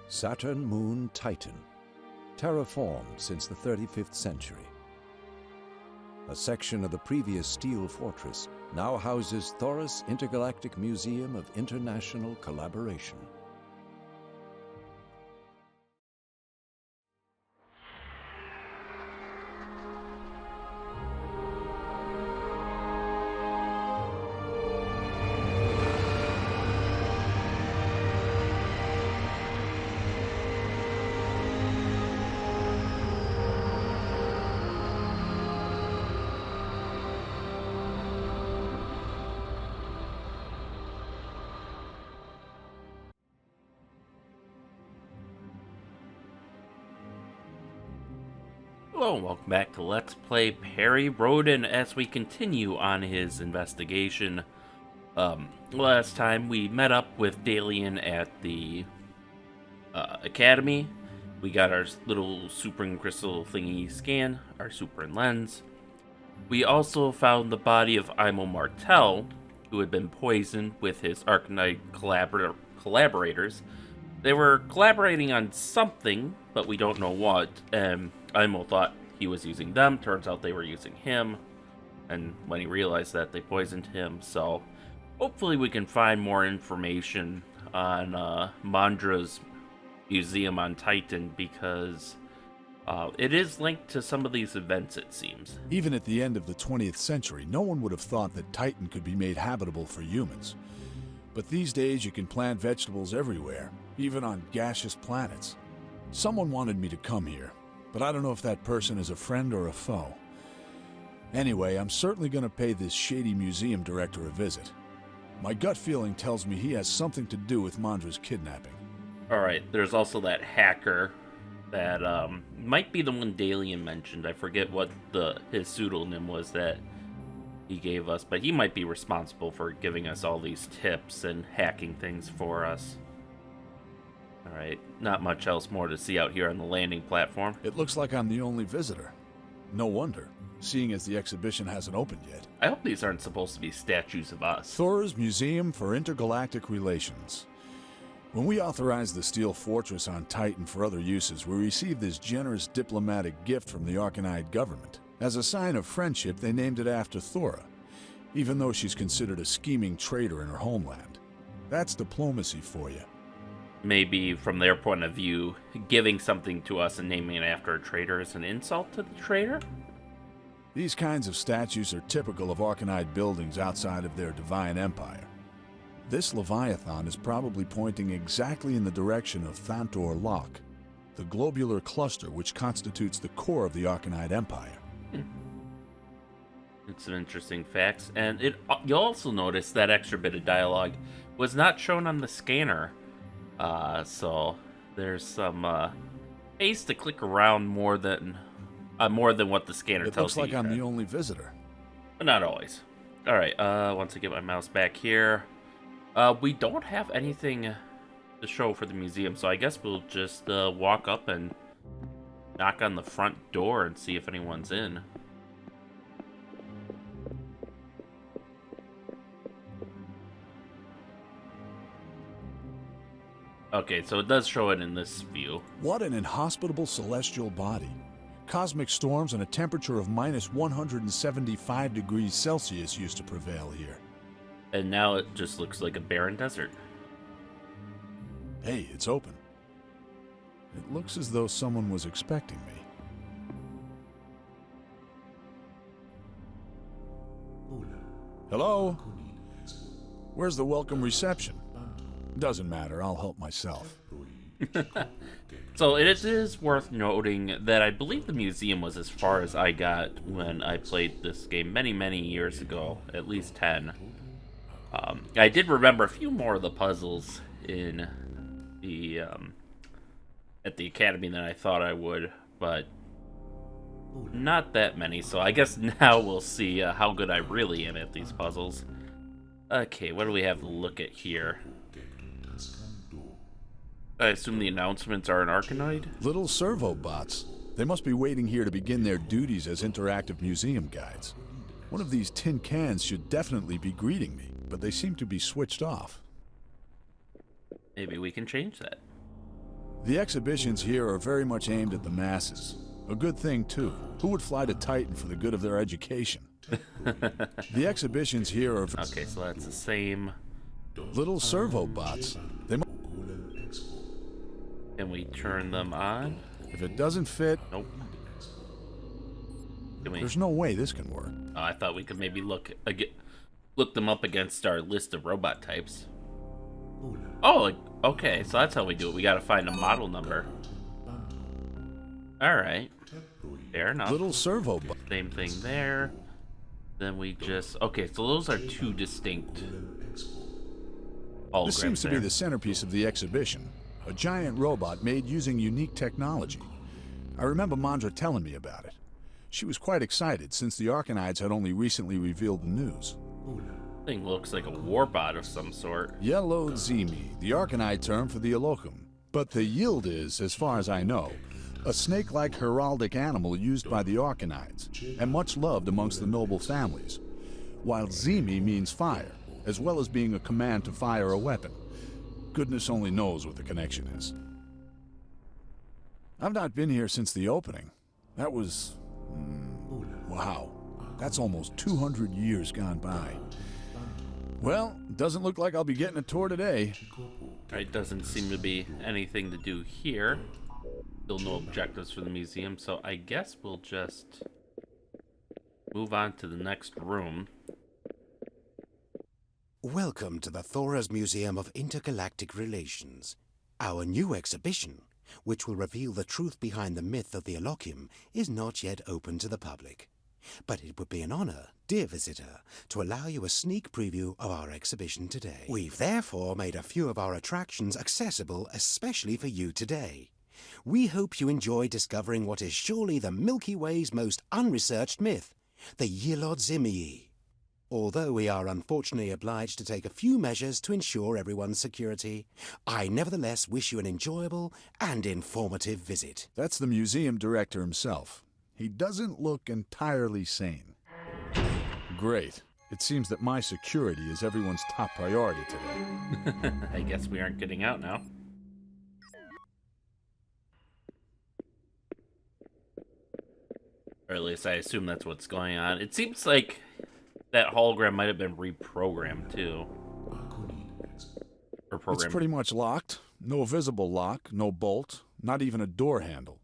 Saturn Moon Titan, terraformed since the 35th century. A section of the previous steel fortress now houses Thora's Intergalactic Museum of International Collaboration. Hello and welcome back to Let's Play Perry Rhodan as we continue on his investigation. Last time we met up with Dalian at the academy. We got our little Superin crystal thingy scan, our Superin lens. We also found the body of Immortals, who had been poisoned with his Arcanite collaborators. They were collaborating on something, but we don't know what, and Imo thought he was using them. Turns out they were using him, and when he realized that, they poisoned him. So hopefully we can find more information on Mondra's museum on Titan, because it is linked to some of these events, it seems. Even at the end of the 20th century, no one would have thought that Titan could be made habitable for humans. But these days you can plant vegetables everywhere, even on gaseous planets. Someone wanted me to come here, but I don't know if that person is a friend or a foe. Anyway, I'm certainly going to pay this shady museum director a visit. My gut feeling tells me he has something to do with Mondra's kidnapping. Alright, there's also that hacker that might be the one Dalian mentioned. I forget what his pseudonym was that he gave us, but he might be responsible for giving us all these tips and hacking things for us. Alright, not much else more to see out here on the landing platform. It looks like I'm the only visitor. No wonder, seeing as the exhibition hasn't opened yet. I hope these aren't supposed to be statues of us. Thora's Museum for Intergalactic Relations. When we authorized the Steel Fortress on Titan for other uses, we received this generous diplomatic gift from the Arcanide government. As a sign of friendship, they named it after Thora, even though she's considered a scheming traitor in her homeland. That's diplomacy for you. Maybe from their point of view, giving something to us and naming it after a traitor is an insult to the traitor? These kinds of statues are typical of Arcanide buildings outside of their divine empire. This Leviathan is probably pointing exactly in the direction of Thantor Lock, the globular cluster which constitutes the core of the Arcanide empire. It's some interesting facts, and you'll also notice that extra bit of dialogue was not shown on the scanner. So there's some space to click around more than what the scanner tells you. It looks like I'm the only visitor. But not always. Alright, once I get my mouse back here, we don't have anything to show for the museum, so I guess we'll just walk up and knock on the front door and see if anyone's in. Okay, so it does show it in this view. What an inhospitable celestial body. Cosmic storms and a temperature of minus 175 degrees Celsius used to prevail here. And now it just looks like a barren desert. Hey, it's open. It looks as though someone was expecting me. Hello? Where's the welcome reception? Doesn't matter, I'll help myself. So it is worth noting that I believe the museum was as far as I got when I played this game many years ago, at least 10. I did remember a few more of the puzzles in the at the academy than I thought I would, but not that many, so I guess now we'll see how good I really am at these puzzles. Okay, what do we have to look at here? I assume the announcements are an Arcanide? Little servo bots. They must be waiting here to begin their duties as interactive museum guides. One of these tin cans should definitely be greeting me, but they seem to be switched off. Maybe we can change that. The exhibitions here are very much aimed at the masses. A good thing, too. Who would fly to Titan for the good of their education? The exhibitions here are... Okay, so that's the same. Little servo bots. Can we turn them on? If it doesn't fit... Nope. There's no way this can work. Oh, I thought we could maybe look them up against our list of robot types. Oh, okay, so that's how we do it. We gotta find a model number. Alright. Fair enough. Little servo bot. Same thing there. Then we just... Okay, so those are two distinct holograms. This seems to be the centerpiece of the exhibition. A giant robot made using unique technology. I remember Mondra telling me about it. She was quite excited since the Arcanides had only recently revealed the news. Thing looks like a warbot of some sort. Yellowed Zemi, the Arcanide term for the Elohim. But the yield is, as far as I know, a snake-like heraldic animal used by the Arcanides, and much loved amongst the noble families, while Zemi means fire, as well as being a command to fire a weapon. Goodness only knows what the connection is. I've not been here since the opening. That was... wow. That's almost 200 years gone by. Well, doesn't look like I'll be getting a tour today. Alright, doesn't seem to be anything to do here. Still no objectives for the museum, so I guess we'll just move on to the next room. Welcome to the Thora's Museum of Intergalactic Relations. Our new exhibition, which will reveal the truth behind the myth of the Elohim, is not yet open to the public. But it would be an honor, dear visitor, to allow you a sneak preview of our exhibition today. We've therefore made a few of our attractions accessible especially for you today. We hope you enjoy discovering what is surely the Milky Way's most unresearched myth, the Yilod Zimii. Although we are unfortunately obliged to take a few measures to ensure everyone's security, I nevertheless wish you an enjoyable and informative visit. That's the museum director himself. He doesn't look entirely sane. Great. It seems that my security is everyone's top priority today. I guess we aren't getting out now. Or at least I assume that's what's going on. It seems like that hologram might have been reprogrammed too. Or programmed. It's pretty much locked. No visible lock, no bolt, not even a door handle.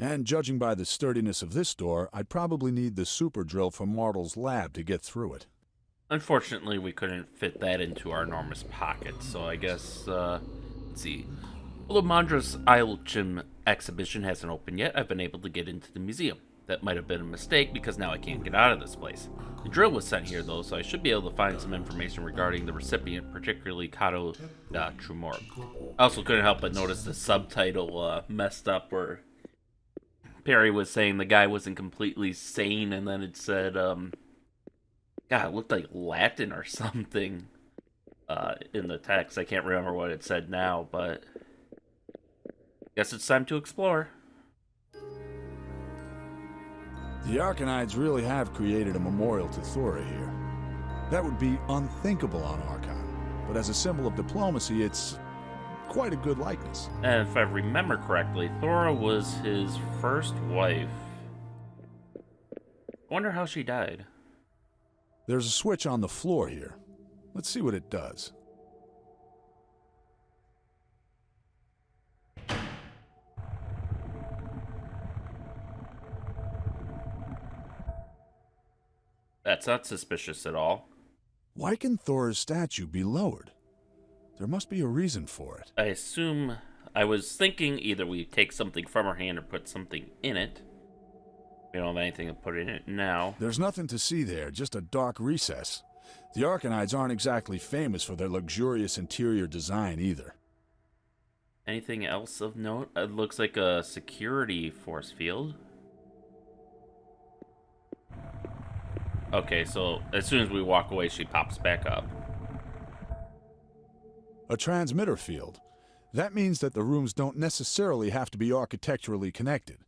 And judging by the sturdiness of this door, I'd probably need the super drill from Immortals' lab to get through it. Unfortunately, we couldn't fit that into our enormous pockets, so I guess, let's see. Although Mondra's Ilchim exhibition hasn't opened yet, I've been able to get into the museum. That might have been a mistake because now I can't get out of this place. The drill was sent here though, so I should be able to find some information regarding the recipient, particularly Kato Trumor. I also couldn't help but notice the subtitle messed up where Perry was saying the guy wasn't completely sane, and then it said, God, it looked like Latin or something in the text. I can't remember what it said now, but guess it's time to explore. The Arcanides really have created a memorial to Thora here. That would be unthinkable on Archon, but as a symbol of diplomacy, it's quite a good likeness. And if I remember correctly, Thora was his first wife. I wonder how she died. There's a switch on the floor here. Let's see what it does. That's not suspicious at all. Why can Thora's statue be lowered? There must be a reason for it. I was thinking either we take something from her hand or put something in it. We don't have anything to put in it now. There's nothing to see there, just a dark recess. The Arcanides aren't exactly famous for their luxurious interior design either. Anything else of note? It looks like a security force field. Okay, so as soon as we walk away, she pops back up. A transmitter field. That means that the rooms don't necessarily have to be architecturally connected.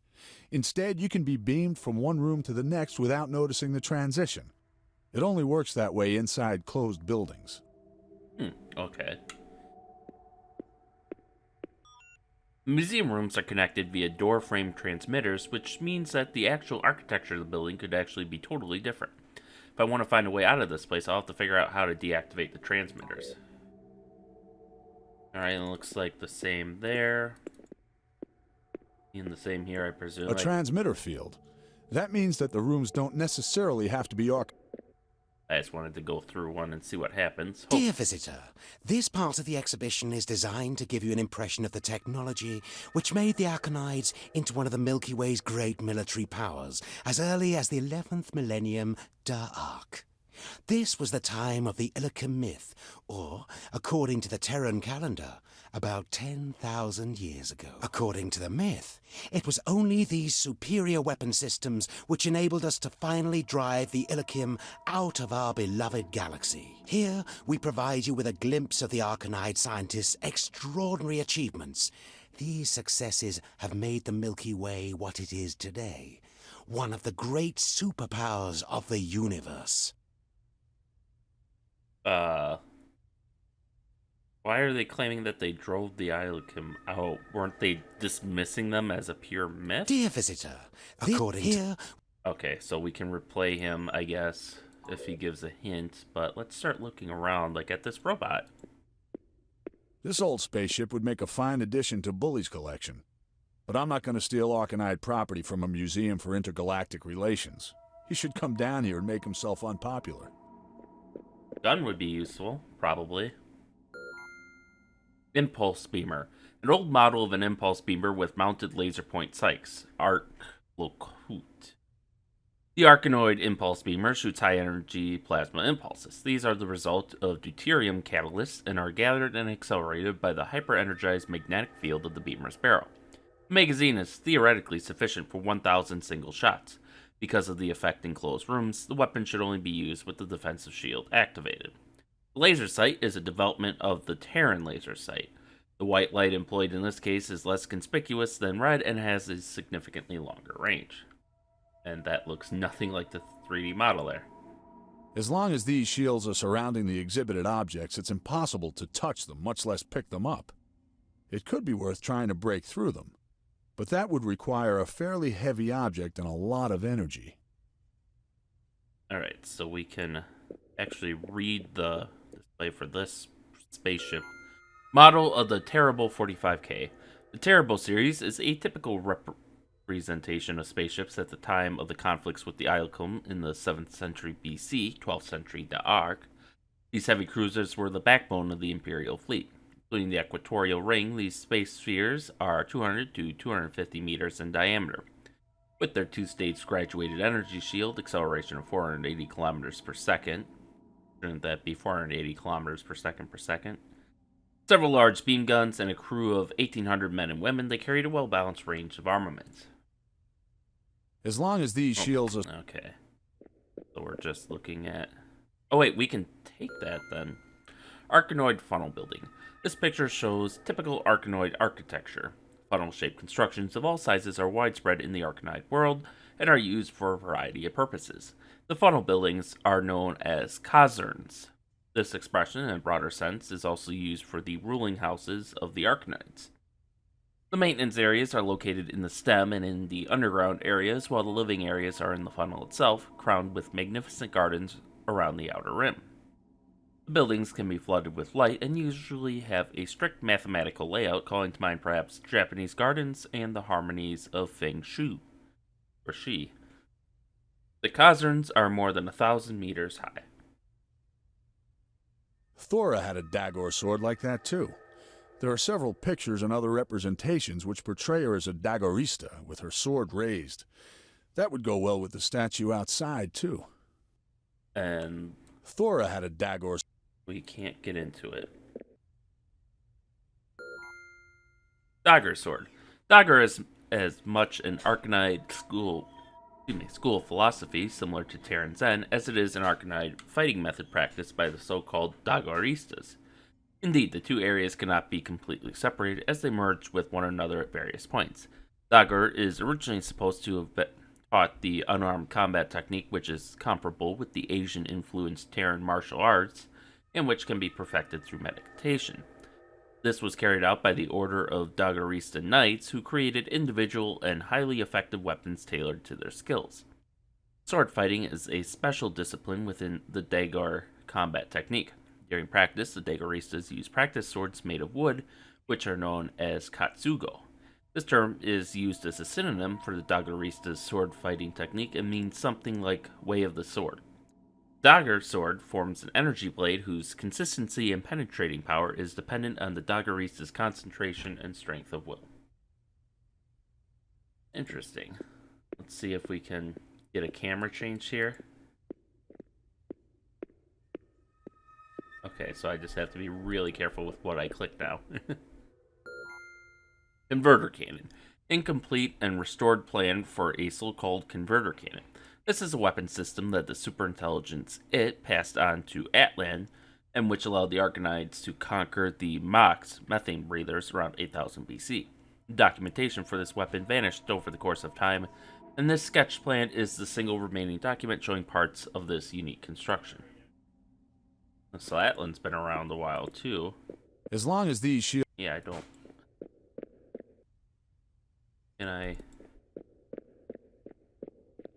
Instead, you can be beamed from one room to the next without noticing the transition. It only works that way inside closed buildings. Okay. Museum rooms are connected via door frame transmitters, which means that the actual architecture of the building could actually be totally different. If I want to find a way out of this place, I'll have to figure out how to deactivate the transmitters. Alright, it looks like the same there. And the same here, I presume. A transmitter field. That means that the rooms don't necessarily have to be I just wanted to go through one and see what happens. Dear visitor, this part of the exhibition is designed to give you an impression of the technology which made the Arcanides into one of the Milky Way's great military powers as early as the 11th millennium Da'ark. This was the time of the Illicham myth, or, according to the Terran calendar, about 10,000 years ago. According to the myth, it was only these superior weapon systems which enabled us to finally drive the Illicham out of our beloved galaxy. Here, we provide you with a glimpse of the Arcanide scientists' extraordinary achievements. These successes have made the Milky Way what it is today, one of the great superpowers of the universe. Why are they claiming that they drove the Illicham out? Weren't they dismissing them as a pure myth? Dear visitor, according to... Okay, so we can replay him, I guess, if he gives a hint, but let's start looking around, like at this robot. This old spaceship would make a fine addition to Bully's collection. But I'm not going to steal Arcanide property from a museum for intergalactic relations. He should come down here and make himself unpopular. Gun would be useful, probably. Impulse Beamer. An old model of an impulse beamer with mounted laser point sights. Arc Locut. The Arcanoid impulse beamer shoots high-energy plasma impulses. These are the result of deuterium catalysts and are gathered and accelerated by the hyper-energized magnetic field of the beamer's barrel. The magazine is theoretically sufficient for 1,000 single shots. Because of the effect in closed rooms, the weapon should only be used with the defensive shield activated. The laser sight is a development of the Terran laser sight. The white light employed in this case is less conspicuous than red and has a significantly longer range. And that looks nothing like the 3D model there. As long as these shields are surrounding the exhibited objects, it's impossible to touch them, much less pick them up. It could be worth trying to break through them, but that would require a fairly heavy object and a lot of energy. Alright, so we can actually read the display for this spaceship. Model of the Terrible 45K. The Terrible series is a typical representation of spaceships at the time of the conflicts with the Illicham in the 7th century BC, 12th century Da'ark. These heavy cruisers were the backbone of the Imperial fleet. Including the equatorial ring, these space spheres are 200 to 250 meters in diameter. With their two-stage graduated energy shield, acceleration of 480 kilometers per second. Shouldn't that be 480 kilometers per second? Several large beam guns and a crew of 1,800 men and women, they carried a well-balanced range of armaments. As long as these shields are... Okay. So we're just looking at... Oh wait, we can take that then. Arcanoid funnel building. This picture shows typical Arcanoid architecture. Funnel-shaped constructions of all sizes are widespread in the Arcanide world and are used for a variety of purposes. The funnel buildings are known as caserns. This expression, in a broader sense, is also used for the ruling houses of the Arcanides. The maintenance areas are located in the stem and in the underground areas, while the living areas are in the funnel itself, crowned with magnificent gardens around the outer rim. The buildings can be flooded with light and usually have a strict mathematical layout, calling to mind perhaps Japanese gardens and the harmonies of Feng Shui, or Shi. The caserns are more than 1,000 meters high. Thora had a Dagger Sword like that too. There are several pictures and other representations which portray her as a Daggerista with her sword raised. That would go well with the statue outside too. And Thora had a Dagger. We can't get into it. Dagger Sword. Dagger is as much an Arcanide school of philosophy, similar to Terran Zen, as it is an Arcanide fighting method practiced by the so-called Daggeristas. Indeed, the two areas cannot be completely separated, as they merge with one another at various points. Dagger is originally supposed to have taught the unarmed combat technique, which is comparable with the Asian-influenced Terran martial arts, and which can be perfected through meditation. This was carried out by the Order of Daggerista Knights, who created individual and highly effective weapons tailored to their skills. Sword fighting is a special discipline within the Dagger combat technique. During practice, the Daggeristas use practice swords made of wood, which are known as katsugo. This term is used as a synonym for the Daggerista's sword fighting technique and means something like Way of the Sword. Dagger Sword forms an energy blade whose consistency and penetrating power is dependent on the Daggerista's concentration and strength of will. Interesting. Let's see if we can get a camera change here. Okay, so I just have to be really careful with what I click now. Inverter Cannon. Incomplete and restored plan for a so-called Converter Cannon. This is a weapon system that the superintelligence It passed on to Atlan, and which allowed the Arcanides to conquer the Mox, methane breathers, around 8000 BC. Documentation for this weapon vanished over the course of time, and this sketch plan is the single remaining document showing parts of this unique construction. So Atlan's been around a while too. As long as these shields... Yeah, I don't... Can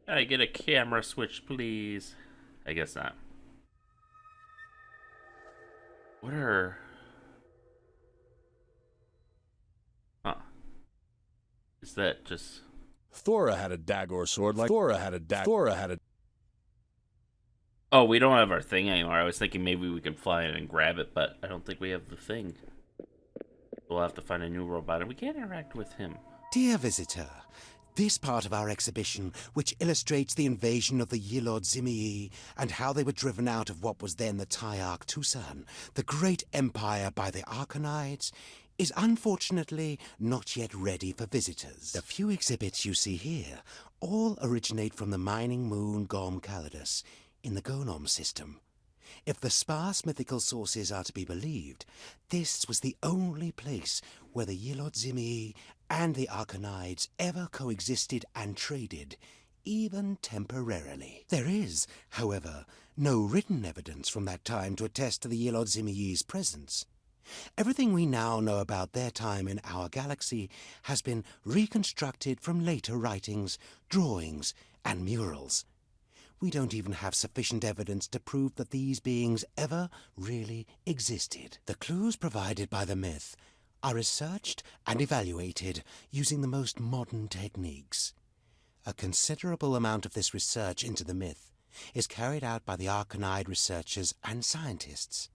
I get a camera switch, please? I guess not. What are... Huh. Is that just... Thora had a Dagger Sword like Thora had a... Oh, we don't have our thing anymore. I was thinking maybe we could fly in and grab it, but I don't think we have the thing. We'll have to find a new robot, and we can't interact with him. Dear visitor, this part of our exhibition, which illustrates the invasion of the Yilod Zimii and how they were driven out of what was then the Tyarch Tucson, the great empire by the Arcanides, is unfortunately not yet ready for visitors. The few exhibits you see here all originate from the mining moon Gom Calidus in the Gonom system. If the sparse mythical sources are to be believed, this was the only place where the Yilod Zimii and the Arcanides ever coexisted and traded, even temporarily. There is, however, no written evidence from that time to attest to the Yilod Zimii's presence. Everything we now know about their time in our galaxy has been reconstructed from later writings, drawings, and murals. We don't even have sufficient evidence to prove that these beings ever really existed. The clues provided by the myth are researched and evaluated using the most modern techniques. A considerable amount of this research into the myth is carried out by the Arcanide researchers and scientists,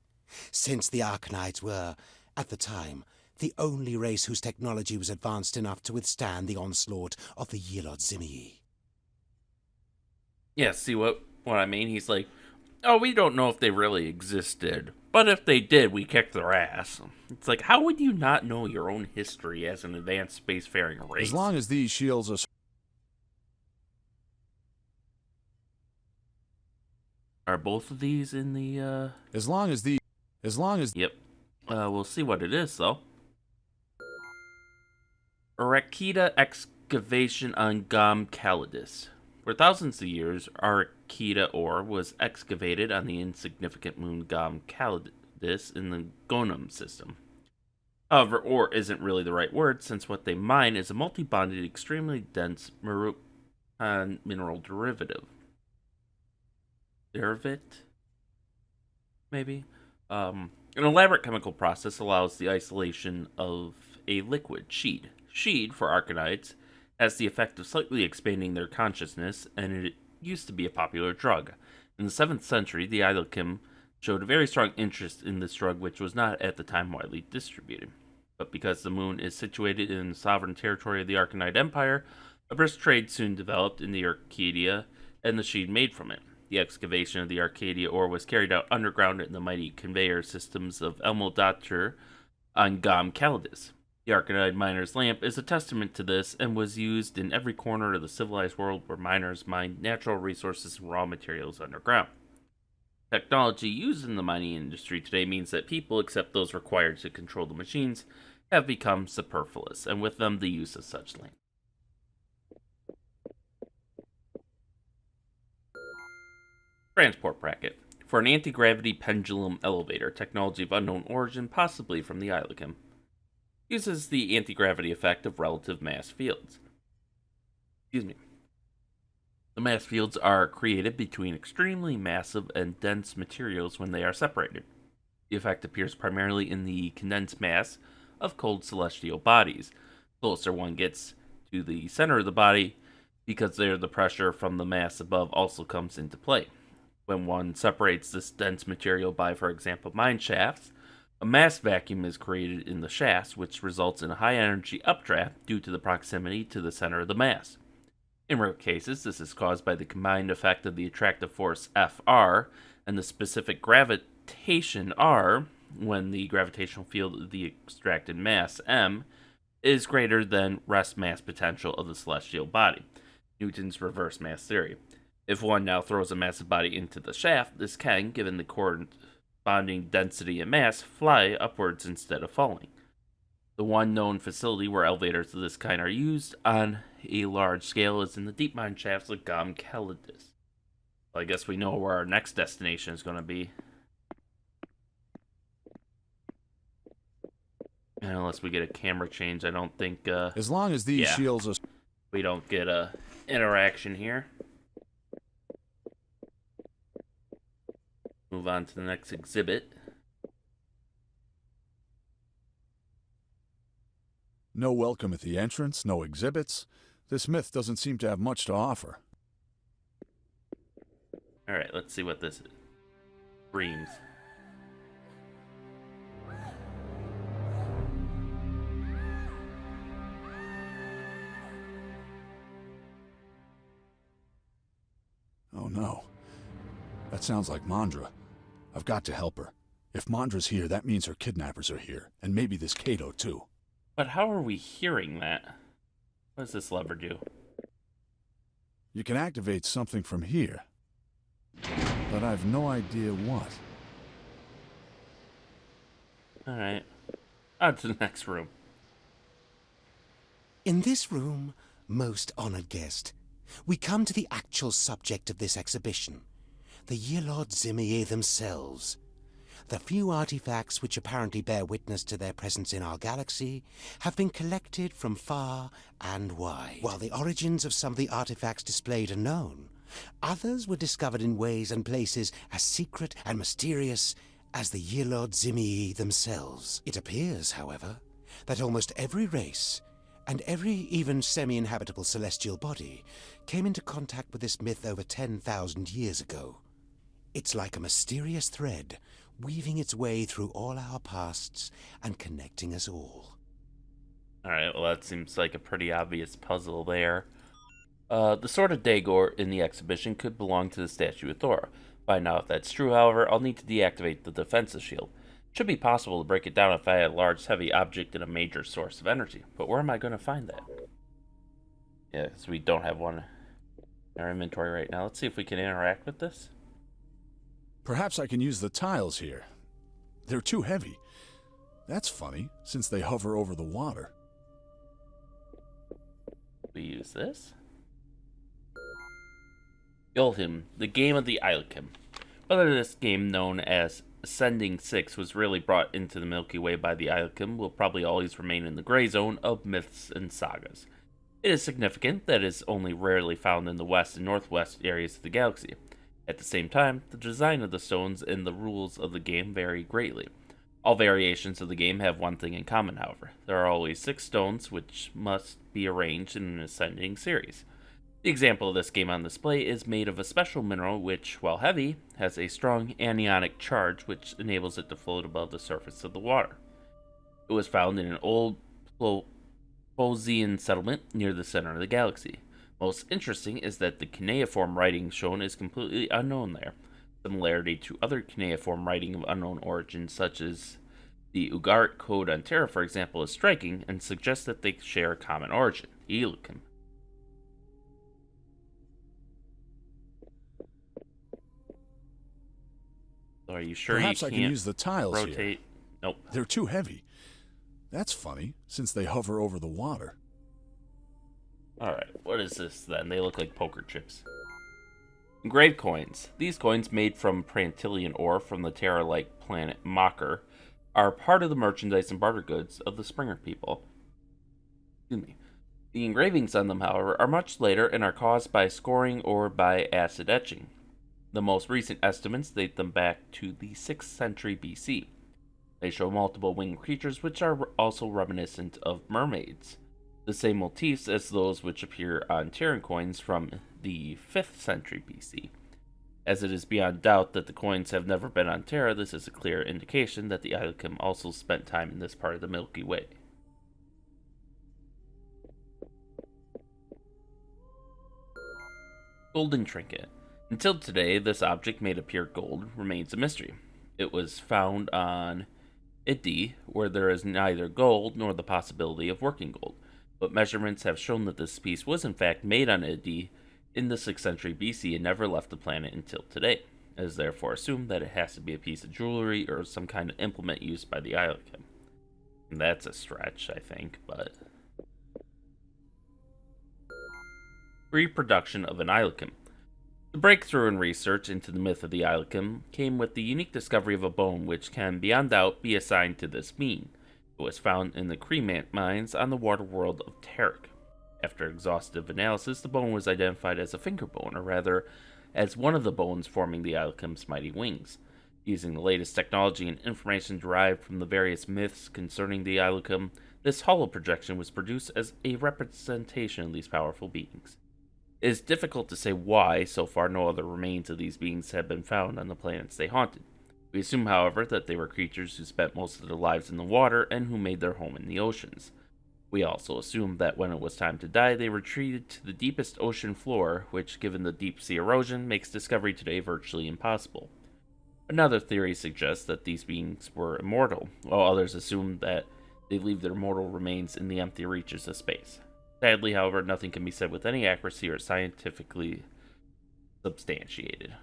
since the Arcanides were, at the time, the only race whose technology was advanced enough to withstand the onslaught of the Yilod Zimii. Yeah, see what I mean? He's like, oh, we don't know if they really existed, but if they did, we kicked their ass. It's like, how would you not know your own history as an advanced spacefaring race? As long as these shields are... Are both of these in the, As long as... Yep. We'll see what it is, though. Rakita excavation on Gom Calidus. For thousands of years, Rakita ore was excavated on the insignificant moon Gom Calidus in the Gonom system. However, ore isn't really the right word, since what they mine is a multi-bonded, extremely dense mineral derivative. Maybe? An elaborate chemical process allows the isolation of a liquid, Sheed. Sheed, for Arcanides, has the effect of slightly expanding their consciousness, and it used to be a popular drug. In the 7th century, the Ilokim showed a very strong interest in this drug, which was not at the time widely distributed. But because the moon is situated in the sovereign territory of the Arcanide Empire, a brisk trade soon developed in the Arcadia and the Sheed made from it. The excavation of the Arcadia ore was carried out underground in the mighty conveyor systems of Elmodatur on Gom Calidus. The Arcanide miner's lamp is a testament to this and was used in every corner of the civilized world where miners mined natural resources and raw materials underground. Technology used in the mining industry today means that people, except those required to control the machines, have become superfluous, and with them the use of such lamps. Transport bracket. for an anti-gravity pendulum elevator, technology of unknown origin, possibly from the Illichim. Uses the anti-gravity effect of relative mass fields. Excuse me. The mass fields are created between extremely massive and dense materials when they are separated. The effect appears primarily in the condensed mass of cold celestial bodies. Closer one gets to the center of the body, because there the pressure from the mass above also comes into play. When one separates this dense material by, for example, mine shafts, a mass vacuum is created in the shafts, which results in a high energy updraft due to the proximity to the center of the mass. In rare cases, this is caused by the combined effect of the attractive force Fr and the specific gravitation R, when the gravitational field of the extracted mass M is greater than rest mass potential of the celestial body. Newton's reverse mass theory. If one now throws a massive body into the shaft, this can, given the corresponding density and mass, fly upwards instead of falling. The one known facility where elevators of this kind are used on a large scale is in the deep mine shafts of Gom Calidus. Well, I guess we know where our next destination is going to be. And unless we get a camera change, I don't think... As long as these shields are... we don't get a interaction here. Move on to the next exhibit. No welcome at the entrance, no exhibits. This myth doesn't seem to have much to offer. Alright, let's see what this screams. Oh no. That sounds like Mondra. I've got to help her. If Mondra's here, that means her kidnappers are here. And maybe this Kato too. But how are we hearing that? What does this lever do? You can activate something from here. But I've no idea what. Alright. On to the next room. In this room, most honored guest, we come to the actual subject of this exhibition, the Yearlord Zimie themselves. The few artifacts which apparently bear witness to their presence in our galaxy have been collected from far and wide. While the origins of some of the artifacts displayed are known, others were discovered in ways and places as secret and mysterious as the Yearlord Zimie themselves. It appears, however, that almost every race and every even semi-inhabitable celestial body came into contact with this myth over 10,000 years ago. It's like a mysterious thread, weaving its way through all our pasts and connecting us all. Alright, well that seems like a pretty obvious puzzle there. The Sword of Dagor in the exhibition could belong to the statue of Thora. Find out if that's true, however, I'll need to deactivate the defensive shield. It should be possible to break it down if I had a large heavy object and a major source of energy. But where am I going to find that? Yeah, because we don't have one in our inventory right now. Let's see if we can interact with this. Perhaps I can use the tiles here. They're too heavy. That's funny, since they hover over the water. We use this. Yolhim, the game of the Illichim. Whether this game, known as Ascending 6, was really brought into the Milky Way by the Illichim will probably always remain in the gray zone of myths and sagas. It is significant that it is only rarely found in the west and northwest areas of the galaxy. At the same time, the design of the stones and the rules of the game vary greatly. All variations of the game have one thing in common, however. There are always 6 stones which must be arranged in an ascending series. The example of this game on display is made of a special mineral which, while heavy, has a strong anionic charge which enables it to float above the surface of the water. It was found in an old Phosian settlement near the center of the galaxy. Most interesting is that the cuneiform writing shown is completely unknown there. Similarity to other cuneiform writing of unknown origin, such as the Ugaritic code on Terra, for example, is striking and suggests that they share a common origin, the Illichim. So are you sure Perhaps you I can't can use the tiles rotate? here. Nope. They're too heavy. That's funny, since they hover over the water. Alright, what is this then? They look like poker chips. Grave coins. These coins, made from Prantilian ore from the Terra-like planet Mocker, are part of the merchandise and barter goods of the Springer people. Excuse me. The engravings on them, however, are much later and are caused by scoring or by acid etching. The most recent estimates date them back to the 6th century BC. They show multiple winged creatures which are also reminiscent of mermaids, the same motifs as those which appear on Terran coins from the 5th century BC. As it is beyond doubt that the coins have never been on Terra, this is a clear indication that the Ilicum also spent time in this part of the Milky Way. Golden Trinket. Until today, this object, made appear gold, remains a mystery. It was found on Idi, where there is neither gold nor the possibility of working gold, but measurements have shown that this piece was in fact made on Idi in the 6th century BC and never left the planet until today. It is therefore assumed that it has to be a piece of jewelry or some kind of implement used by the Ilicum. That's a stretch, I think, but... Reproduction of an Ilicum. The breakthrough in research into the myth of the Ilicum came with the unique discovery of a bone which can, beyond doubt, be assigned to this being. It was found in the Cremant mines on the water world of Terra. After exhaustive analysis, the bone was identified as a finger bone, or rather, as one of the bones forming the Ilicum's mighty wings. Using the latest technology and information derived from the various myths concerning the Ilicum, this hollow projection was produced as a representation of these powerful beings. It is difficult to say why so far no other remains of these beings have been found on the planets they haunted. We assume, however, that they were creatures who spent most of their lives in the water and who made their home in the oceans. We also assume that when it was time to die, they retreated to the deepest ocean floor, which, given the deep sea erosion, makes discovery today virtually impossible. Another theory suggests that these beings were immortal, while others assume that they leave their mortal remains in the empty reaches of space. Sadly, however, nothing can be said with any accuracy or scientifically substantiated.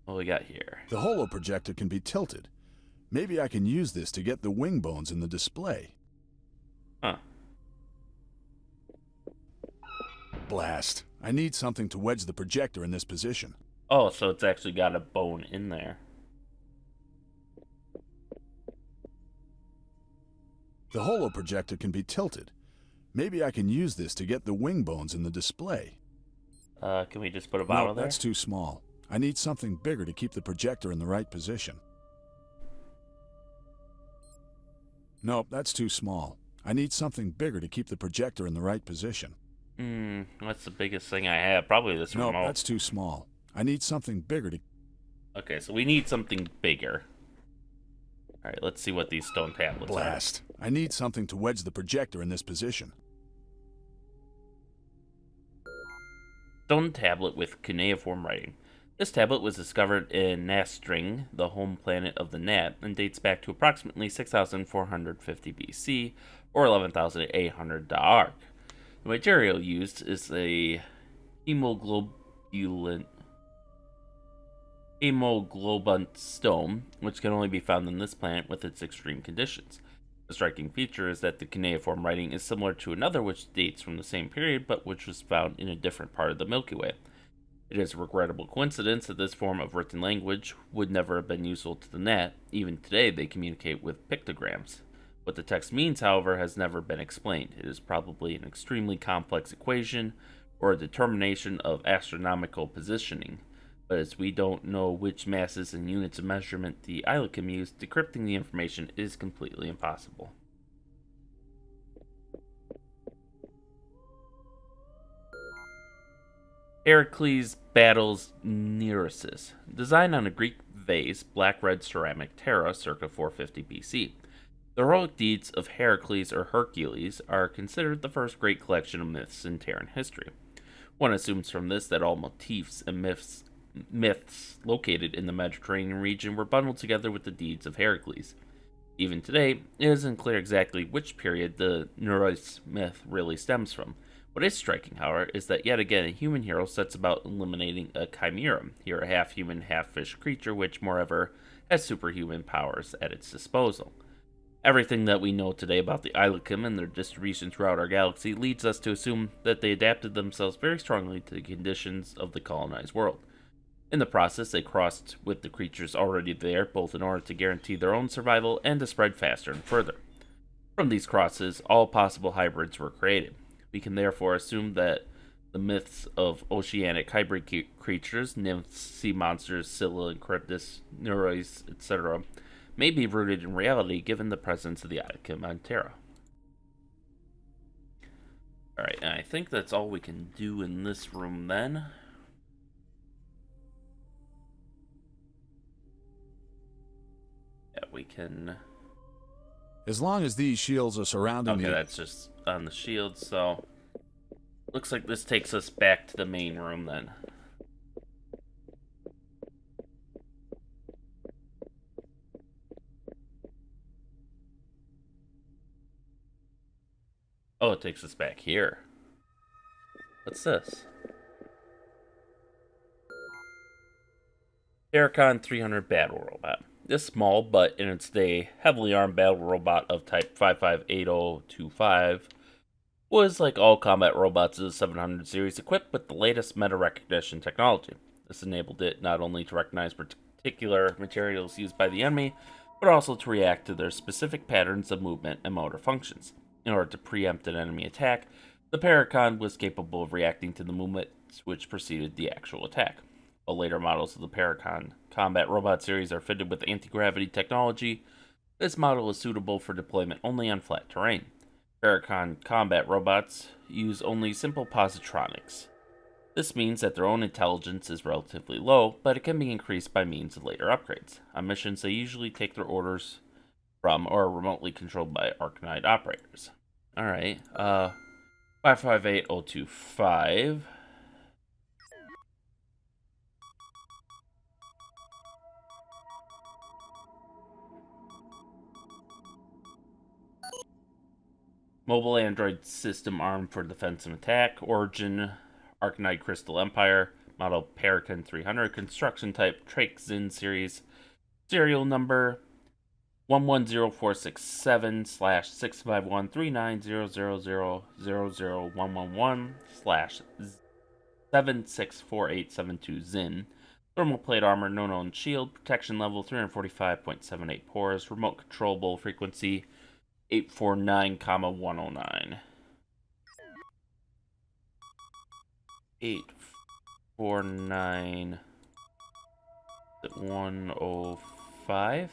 What we got here? The holoprojector can be tilted. Maybe I can use this to get the wing bones in the display. Huh. Blast. I need something to wedge the projector in this position. Oh, so it's actually got a bone in there. The holoprojector can be tilted. Maybe I can use this to get the wing bones in the display. Can we just put a bottle there? That's too small. I need something bigger to keep the projector in the right position. Nope, that's too small. I need something bigger to keep the projector in the right position. What's the biggest thing I have? Probably this remote. Nope, that's too small. I need something bigger to... Okay, so we need something bigger. Alright, let's see what these stone tablets Blast. I need something to wedge the projector in this position. Stone tablet with cuneiform writing. This tablet was discovered in Nastring, the home planet of the Nat, and dates back to approximately 6,450 BC, or 11,800 Da'ark. The material used is a hemoglobulin stone, which can only be found on this planet with its extreme conditions. The striking feature is that the cuneiform writing is similar to another which dates from the same period, but which was found in a different part of the Milky Way. It is a regrettable coincidence that this form of written language would never have been useful to the Nat. Even today, they communicate with pictograms. What the text means, however, has never been explained. It is probably an extremely complex equation or a determination of astronomical positioning. But as we don't know which masses and units of measurement the Ilicum used, decrypting the information is completely impossible. Heracles battles Nereus. Designed on a Greek vase, black-red ceramic Terra, circa 450 BC. The heroic deeds of Heracles or Hercules are considered the first great collection of myths in Terran history. One assumes from this that all motifs and myths located in the Mediterranean region were bundled together with the deeds of Heracles. Even today, it isn't clear exactly which period the Nereus myth really stems from. What is striking, however, is that yet again a human hero sets about eliminating a chimera, here a half-human, half-fish creature which, moreover, has superhuman powers at its disposal. Everything that we know today about the Ilakim and their distribution throughout our galaxy leads us to assume that they adapted themselves very strongly to the conditions of the colonized world. In the process, they crossed with the creatures already there, both in order to guarantee their own survival and to spread faster and further. From these crosses, all possible hybrids were created. We can therefore assume that the myths of oceanic hybrid creatures, nymphs, sea monsters, Scylla and Charybdis, Neuroids, etc., may be rooted in reality given the presence of the Ilakim on Terra. Alright, and I think that's all we can do in this room then. Yeah, we can... As long as these shields are surrounding Okay, the... that's just on the shield, so... Looks like this takes us back to the main room then. Oh, it takes us back here. What's this? Terra 300 Battle Robot. This small, but in its day, heavily armed battle robot of type 558025 was, like all combat robots of the 700 series, equipped with the latest meta recognition technology. This enabled it not only to recognize particular materials used by the enemy, but also to react to their specific patterns of movement and motor functions. In order to preempt an enemy attack, the Paracon was capable of reacting to the movements which preceded the actual attack. While later models of the Paracon combat robot series are fitted with anti-gravity technology, this model is suitable for deployment only on flat terrain. Paracon combat robots use only simple positronics. This means that their own intelligence is relatively low, but it can be increased by means of later upgrades. On missions, they usually take their orders from or are remotely controlled by Arcanide operators. Alright, 558025. Mobile android system armed for defense and attack. Origin, Arcanide Crystal Empire. Model Paracon 300. Construction type Trakzin series. Serial number 110467/65139000011/764872 Zin. Thermal plate armor, no known shield. Protection level 345.78 pores. Remote controllable frequency 849,109. 849.105.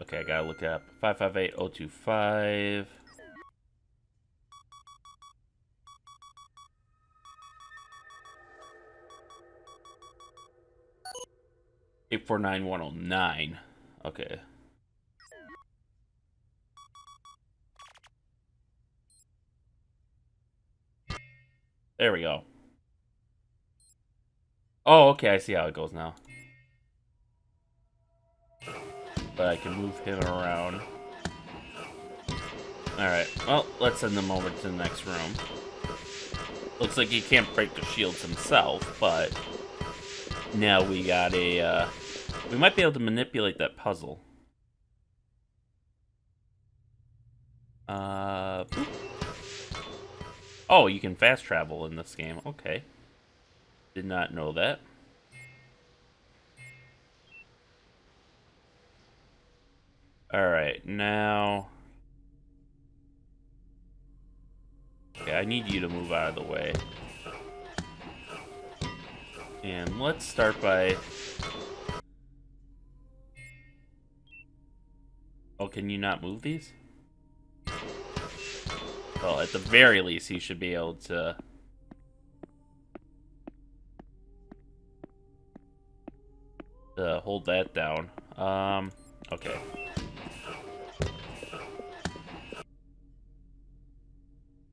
Okay, I gotta look up 558025. Eight 49109. Okay. There we go. Oh, okay, I see how it goes now. But I can move him around. Alright, well, let's send him over to the next room. Looks like he can't break the shields himself, but now we got a, we might be able to manipulate that puzzle. Boop. Oh, you can fast travel in this game. Okay. Did not know that. Alright, now... Okay, I need you to move out of the way. And let's start by... Oh, can you not move these? Well, at the very least, you should be able to... hold that down. Okay.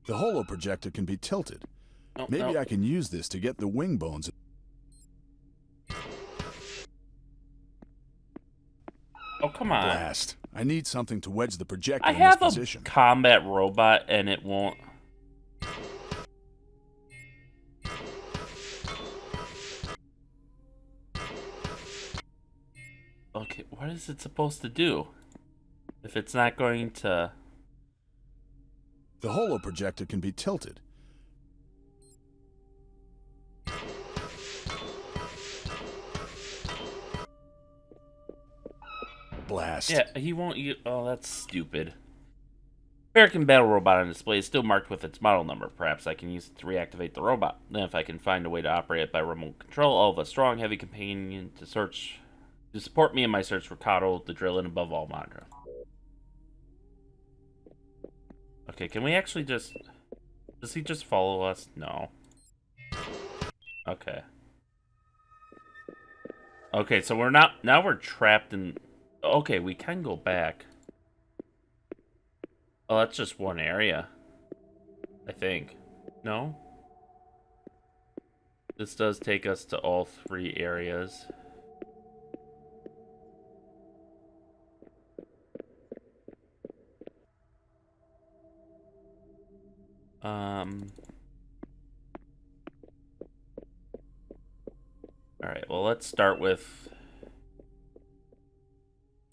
The holo projector can be tilted. Oh, Maybe no. I can use this to get the wing bones. Oh, come on. Blast. I need something to wedge the projector I in this have a position. combat robot and it won't... Okay, what is it supposed to do? If it's not going to... The holoprojector can be tilted. Blast. Yeah, he won't use... Oh, that's stupid. American battle robot on display is still marked with its model number. Perhaps I can use it to reactivate the robot. Then if I can find a way to operate it by remote control, I'll have a strong, heavy companion to support me in my search for Kato, the drill, and above all, Mondra. Okay, can we actually just... Does he just follow us? No. Okay. Okay, so we're not... Now we're trapped in... Okay, we can go back. Oh, that's just one area. I think. No? This does take us to all 3 areas. Alright, well, let's start with...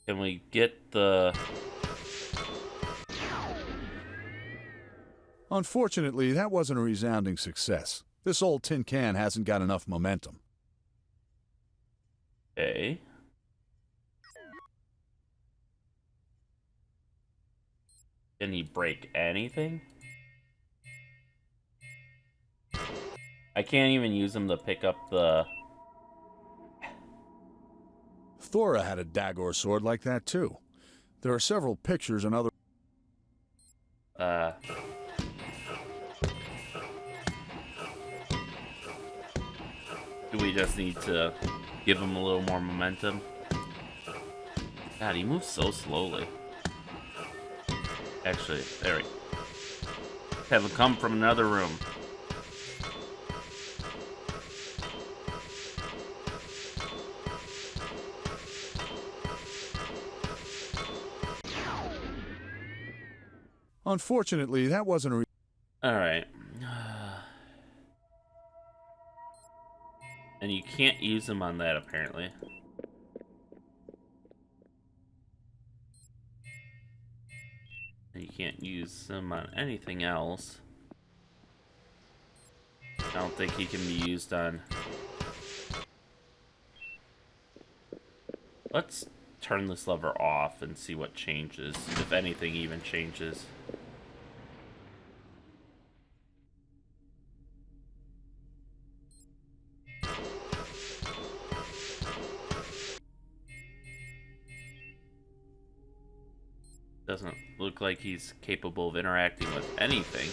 Can we get the... Unfortunately, that wasn't a resounding success. This old tin can hasn't got enough momentum. Okay. Can he break anything? I can't even use him to pick up the... Thora had a Dagger Sword like that too. There are several pictures and other... Do we just need to give him a little more momentum? God, he moves so slowly. Actually, there we go. Have him come from another room. Unfortunately, that wasn't a... Alright. And you can't use him on that, apparently. And you can't use him on anything else. I don't think he can be used on... Let's turn this lever off and see what changes, if anything even changes. Doesn't look like he's capable of interacting with anything.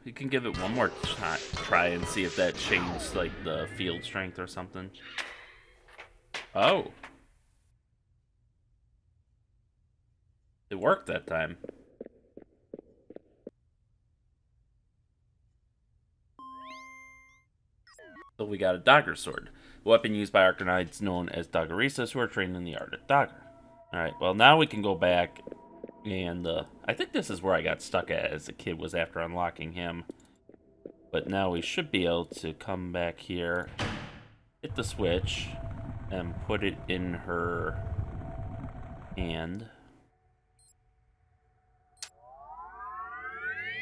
You can give it one more try and see if that changed, like, the field strength or something. Oh. It worked that time. So we got a Dagger Sword, a weapon used by Arcanites known as Daggeristas who are trained in the art of Dagger. Alright, well now we can go back, and I think this is where I got stuck at as a kid, was after unlocking him. But now we should be able to come back here, hit the switch, and put it in her hand.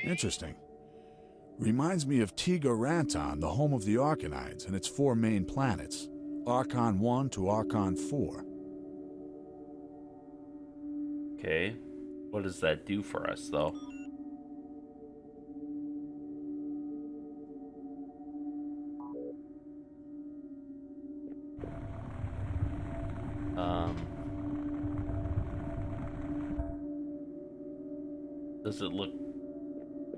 Interesting. Reminds me of Tiga-Rantan, the home of the Arcanites, and its 4 main planets. Archon 1 to Archon 4. Okay, what does that do for us, though? Does it look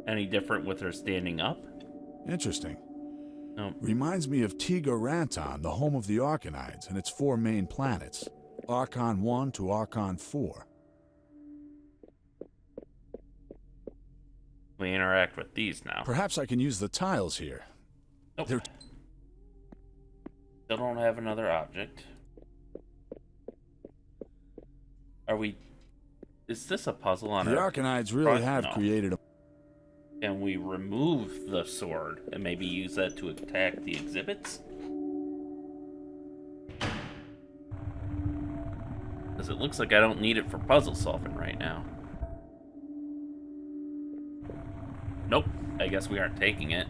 any different with her standing up? Interesting. No. Reminds me of Tiga-Rantan, the home of the Arcanites, and its 4 main planets. Archon 1 to Archon 4. We interact with these now. Perhaps I can use the tiles here. Nope. They're... Still don't have another object. Are we Is this a puzzle on The our Arcanides really front? have No. created a... Can we remove the sword and maybe use that to attack the exhibits? Because it looks like I don't need it for puzzle solving right now. Nope, I guess we aren't taking it.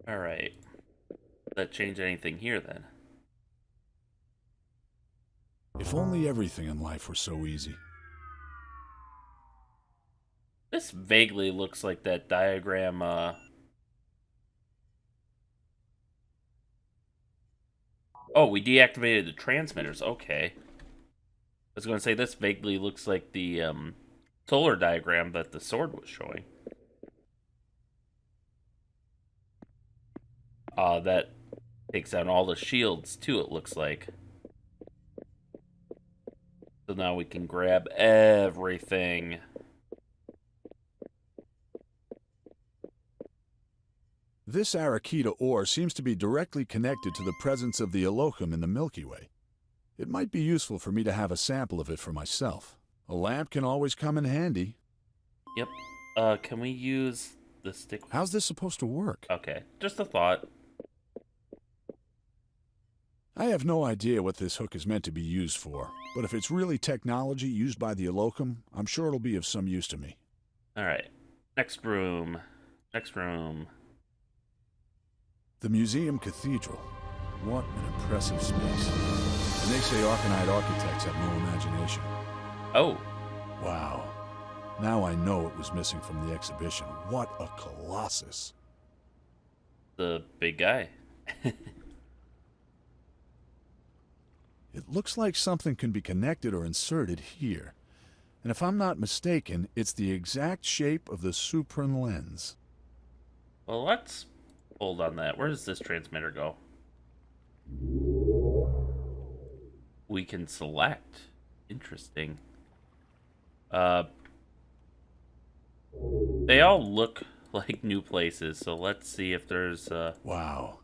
Alright. Does that change anything here then? If only everything in life were so easy. This vaguely looks like that diagram, Oh, we deactivated the transmitters. Okay. I was going to say, this vaguely looks like the, solar diagram that the sword was showing. That takes out all the shields, too, it looks like. So now we can grab everything. This Arakita ore seems to be directly connected to the presence of the Elohim in the Milky Way. It might be useful for me to have a sample of it for myself. A lamp can always come in handy. Yep. Can we use the stick? How's this supposed to work? Okay, just a thought. I have no idea what this hook is meant to be used for, but if it's really technology used by the Elohim, I'm sure it'll be of some use to me. Alright. Next room. Next room. The Museum Cathedral. What an impressive space. And they say Arcanide architects have no imagination. Oh. Wow. Now I know it was missing from the exhibition. What a colossus. The big guy. It looks like something can be connected or inserted here. And if I'm not mistaken, it's the exact shape of the Supran lens. Well, let's hold on that. Where does this transmitter go? We can select. Interesting. They all look like new places, so let's see if there's, Wow.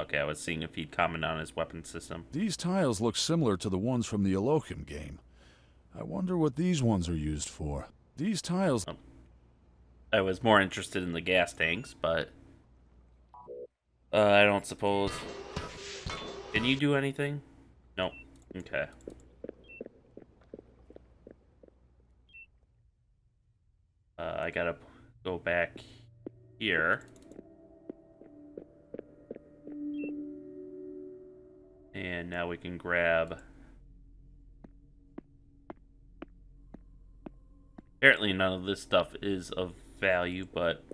Okay, I was seeing if he'd comment on his weapon system. These tiles look similar to the ones from the Elohim game. I wonder what these ones are used for. These tiles... I was more interested in the gas tanks, but... I don't suppose... Can you do anything? Nope. Okay. I gotta go back here. And now we can grab... Apparently none of this stuff is of value, but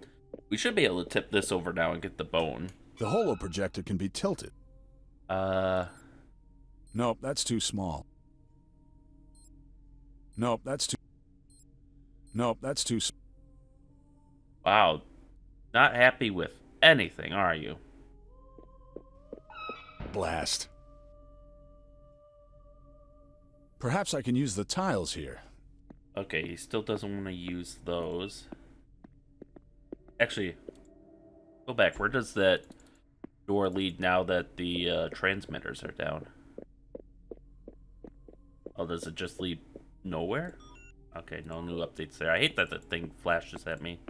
we should be able to tip this over now and get the bone. The holoprojector can be tilted. Nope, that's too small. Nope, that's too... Nope, that's too... Wow. Not happy with anything, are you? Blast. Perhaps I can use the tiles here. Okay, he still doesn't want to use those. Actually, go back. Where does that door lead now that the transmitters are down? Oh, does it just lead nowhere? Okay, no new updates there. I hate that the thing flashes at me.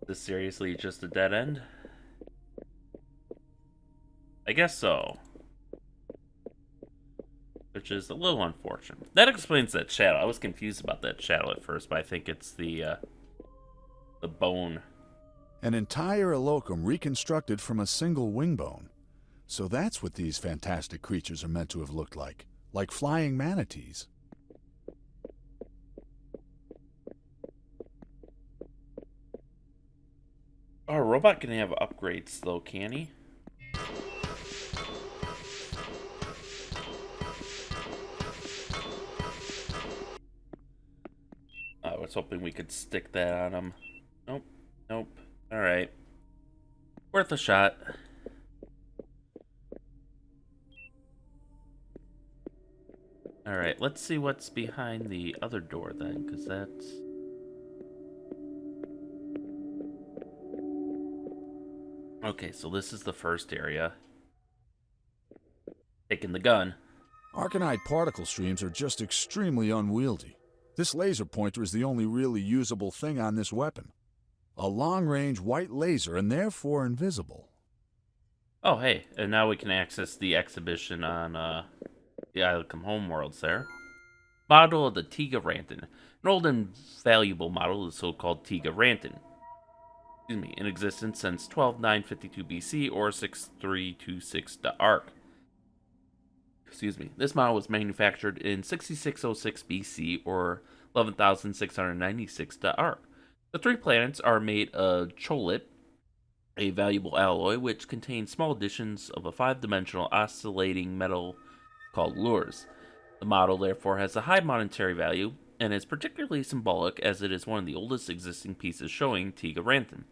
Is this seriously just a dead end? I guess so. Which is a little unfortunate. That explains that shadow. I was confused about that shadow at first, but I think it's the bone. An entire Elohim reconstructed from a single wing bone. So that's what these fantastic creatures are meant to have looked like flying manatees. Our robot can have upgrades, though, can he? I was hoping we could stick that on him. Nope. Nope. Alright. Worth a shot. Alright, let's see what's behind the other door then, because that's... Okay, so this is the first area. Taking the gun. Arcanite particle streams are just extremely unwieldy. This laser pointer is the only really usable thing on this weapon. A long-range white laser and therefore invisible. Oh, hey, and now we can access the exhibition on the Illicum homeworlds there. Model of the Tiga Ranton. An old and valuable model, the so-called Tiga Ranton. Excuse me, in existence since 12952 BC or 6326 ARC. Excuse me. This model was manufactured in 6606 BC or 11696 ARC. The 3 planets are made of cholit, a valuable alloy which contains small additions of a 5-dimensional oscillating metal called lures. The model therefore has a high monetary value and is particularly symbolic as it is one of the oldest existing pieces showing Tiga Ranton.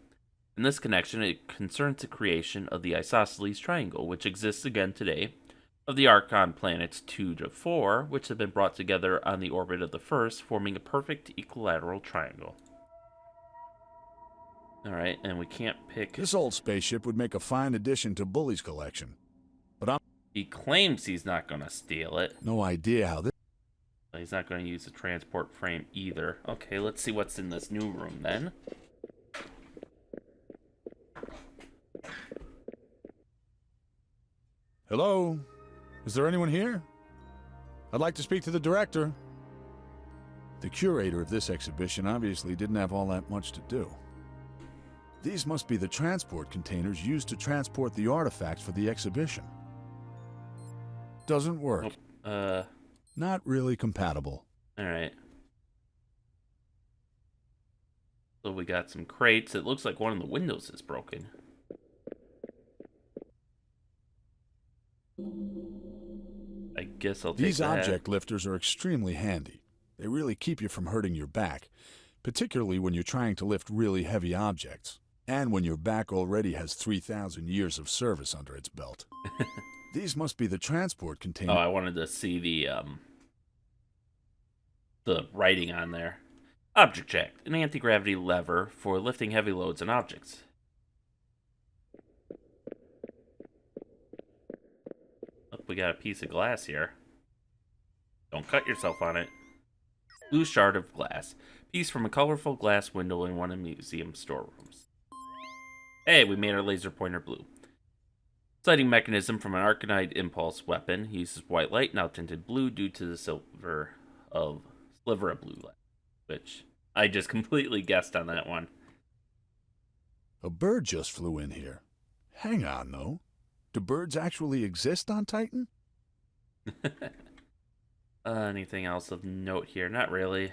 In this connection, it concerns the creation of the Isosceles Triangle, which exists again today, of the Archon planets 2 to 4, which have been brought together on the orbit of the first, forming a perfect equilateral triangle. Alright, and we can't pick... This old spaceship would make a fine addition to Bully's collection. But He claims he's not going to steal it. no idea how this... He's not going to use the transport frame either. Okay, let's see what's in this new room then. Hello? Is there anyone here? I'd like to speak to the director. The curator of this exhibition obviously didn't have all that much to do. These must be the transport containers used to transport the artifacts for the exhibition. Doesn't work. Not really compatible. Alright. So we got some crates. It looks like one of the windows is broken. I guess I'll take These that. object lifters are extremely handy. They really keep you from hurting your back, particularly when you're trying to lift really heavy objects, and when your back already has 3,000 years of service under its belt. These must be the transport containers. Oh, I wanted to see the writing on there. Object jack, an anti-gravity lever for lifting heavy loads and objects. Oh, we got a piece of glass here. Don't cut yourself on it. Blue shard of glass. Piece from a colorful glass window in one of the museum storerooms. Hey, we made our laser pointer blue. Sighting mechanism from an Arcanite impulse weapon. Uses white light, now tinted blue due to the sliver of blue light. Which I just completely guessed on that one. A bird just flew in here. Hang on, though. Do birds actually exist on Titan? Anything else of note here? Not really.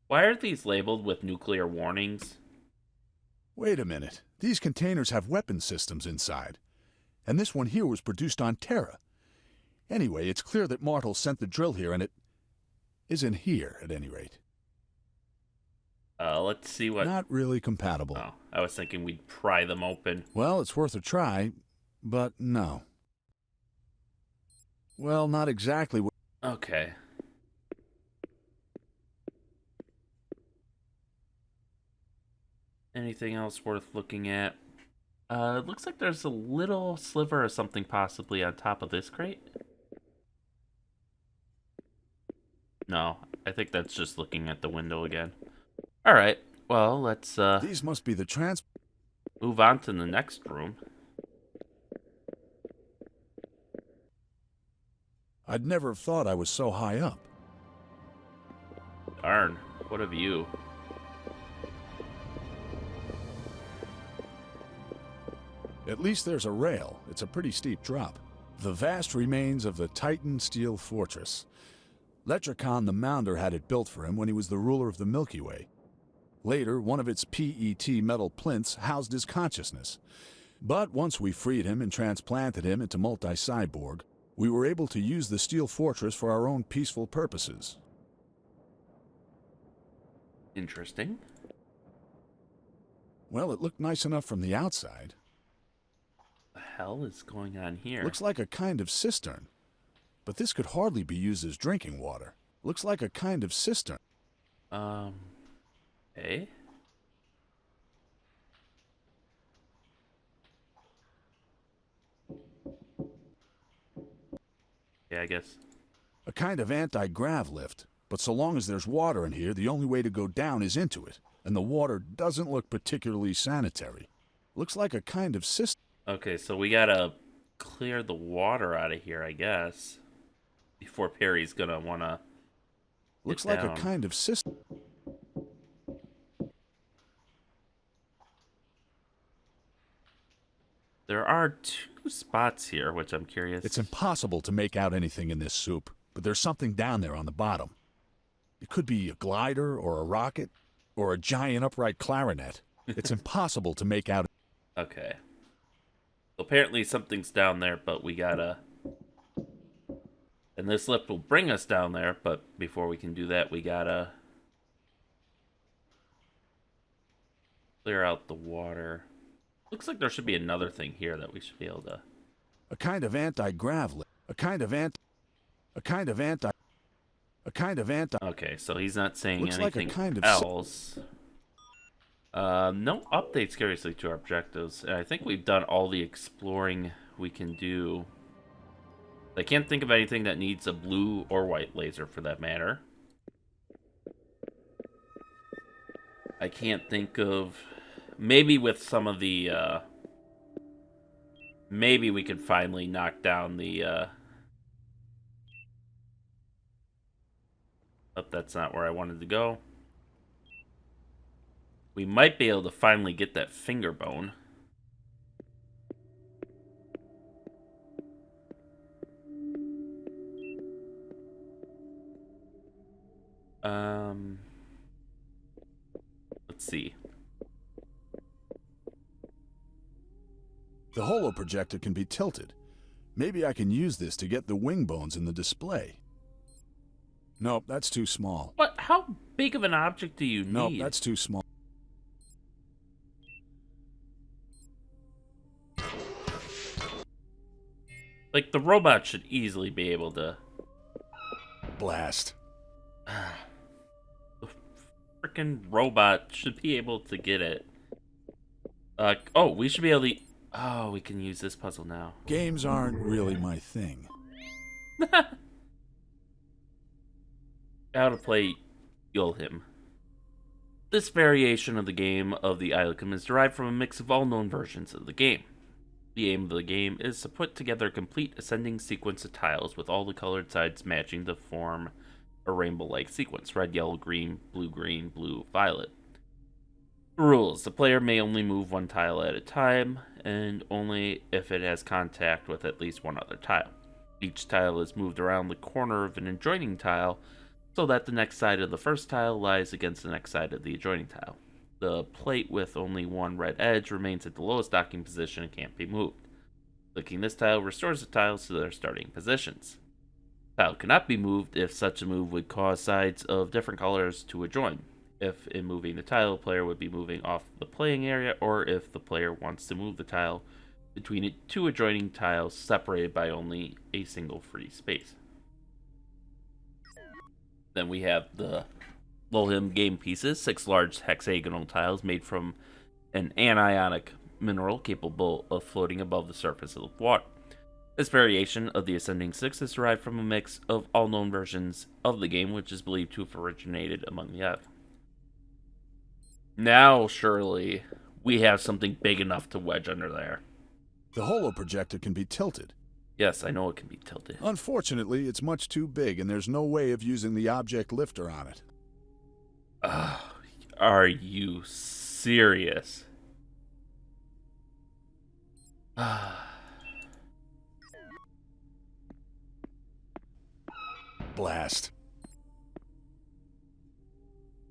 Why are these labeled with nuclear warnings? Wait a minute. These containers have weapon systems inside. And this one here was produced on Terra. Anyway, it's clear that mortals sent the drill here, and it isn't here, at any rate. Let's see what... Not really compatible. Oh, I was thinking we'd pry them open. Well, it's worth a try, but no. Well, not exactly what... Okay. Anything else worth looking at? It looks like there's a little sliver of something possibly on top of this crate. No, I think that's just looking at the window again. Alright, well, let's These must be the move on to the next room. I'd never have thought I was so high up. Darn, what a view. At least there's a rail. It's a pretty steep drop. The vast remains of the Titan Steel Fortress. Letricon the Mounder had it built for him when he was the ruler of the Milky Way. Later, one of its PET metal plinths housed his consciousness. But once we freed him and transplanted him into multi-cyborg, we were able to use the Steel Fortress for our own peaceful purposes. Interesting. Well, it looked nice enough from the outside. What the hell is going on here? Looks like a kind of cistern. But this could hardly be used as drinking water. Looks like a kind of cistern. Okay. Yeah, I guess. A kind of anti-grav lift. But so long as there's water in here, the only way to go down is into it. And the water doesn't look particularly sanitary. Looks like a kind of cistern. Okay, so we gotta clear the water out of here, I guess. Before Perry's gonna wanna. Looks like a kind of cistern. There are 2 spots here, which I'm curious. It's impossible to make out anything in this soup, but there's something down there on the bottom. It could be a glider or a rocket or a giant upright clarinet. It's impossible to make out. Okay. Apparently something's down there, but we gotta... And this lift will bring us down there, but before we can do that, we gotta... clear out the water. Looks like there should be another thing here that we should be able to... A kind of anti-grav lift. Okay, so he's not saying Looks like a anything kind of else. No updates curiously to our objectives. And I think we've done all the exploring we can do. I can't think of anything that needs a blue or white laser for that matter. I can't think of... Maybe with some of the... maybe we could finally knock down the... Oh, that's not where I wanted to go. We might be able to finally get that finger bone. Let's see. The holo projector can be tilted. Maybe I can use this to get the wing bones in the display. Nope, that's too small. What? How big of an object do you need? Nope, that's too small. Like, the robot should easily be able to... Blast. The freaking robot should be able to get it. Oh, we should be able to... Oh, we can use this puzzle now. Games aren't really my thing. How to play Yulhim. This variation of the game of the Ilicum is derived from a mix of all known versions of the game. The aim of the game is to put together a complete ascending sequence of tiles with all the colored sides matching to form a rainbow-like sequence: red, yellow, green, blue, violet. Rules: the player may only move one tile at a time, and only if it has contact with at least one other tile. Each tile is moved around the corner of an adjoining tile, so that the next side of the first tile lies against the next side of the adjoining tile. The plate with only one red edge remains at the lowest docking position and can't be moved. Clicking this tile restores the tiles to their starting positions. The tile cannot be moved if such a move would cause sides of different colors to adjoin. If in moving the tile, the player would be moving off the playing area, or if the player wants to move the tile between 2 adjoining tiles separated by only a single free space. Then we have the Yulhim game pieces, 6 large hexagonal tiles made from an anionic mineral capable of floating above the surface of the water. This variation of the Ascending Six is derived from a mix of all known versions of the game, which is believed to have originated among the Earth. Now, surely, we have something big enough to wedge under there. The holo projector can be tilted. Yes, I know it can be tilted. Unfortunately, it's much too big, and there's no way of using the object lifter on it. Are you serious? Blast.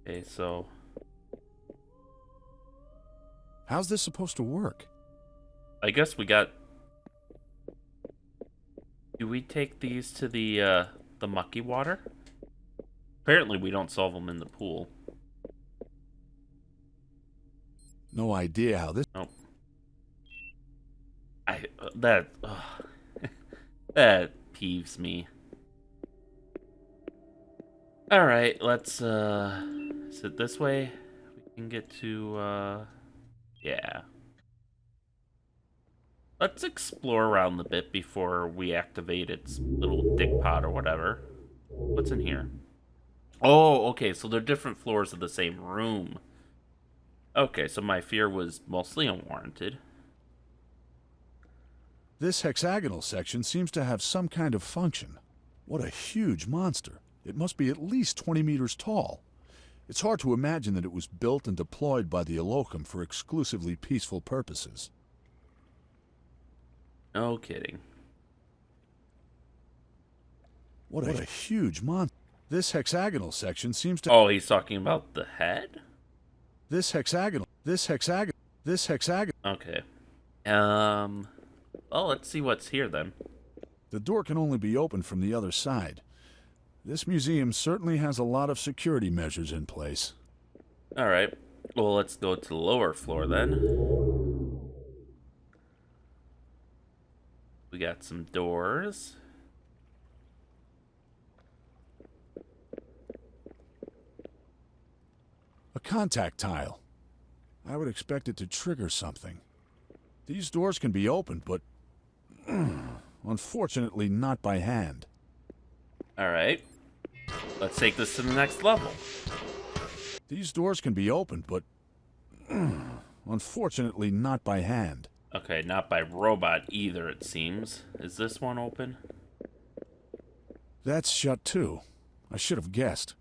Okay, so... How's this supposed to work? I guess we got... Do we take these to the mucky water? Apparently we don't solve them in the pool. No idea how this... Nope. That peeves me. Alright, let's is it this way? We can get to yeah. Let's explore around the bit before we activate its little dick pod or whatever. What's in here? Oh, okay, so they're different floors of the same room. Okay, so my fear was mostly unwarranted. This hexagonal section seems to have some kind of function. What a huge monster. It must be at least 20 meters tall. It's hard to imagine that it was built and deployed by the Elohim for exclusively peaceful purposes. No kidding. What a huge monster. This hexagonal section seems to... Oh, he's talking about the head? This hexagonal... Okay. Well, let's see what's here then. The door can only be opened from the other side. This museum certainly has a lot of security measures in place. Alright. Well, let's go to the lower floor then. We got some doors. A contact tile. I would expect it to trigger something. These doors can be opened, but unfortunately not by hand. Alright. Let's take this to the next level. These doors can be opened, but unfortunately not by hand. Okay, not by robot either, it seems. Is this one open? That's shut too. I should have guessed.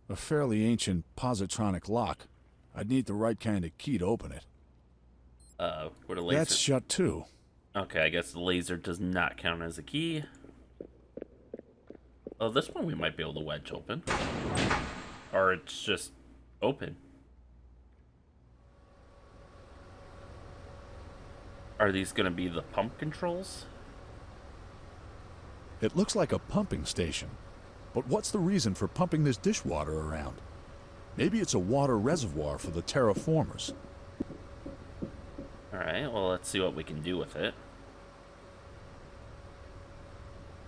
A fairly ancient positronic lock. I'd need the right kind of key to open it. With a laser. That's shut too. Okay, I guess the laser does not count as a key. Oh, this one we might be able to wedge open. Or it's just open. Are these gonna be the pump controls? It looks like a pumping station. But what's the reason for pumping this dishwater around? Maybe it's a water reservoir for the terraformers. Alright, well, let's see what we can do with it.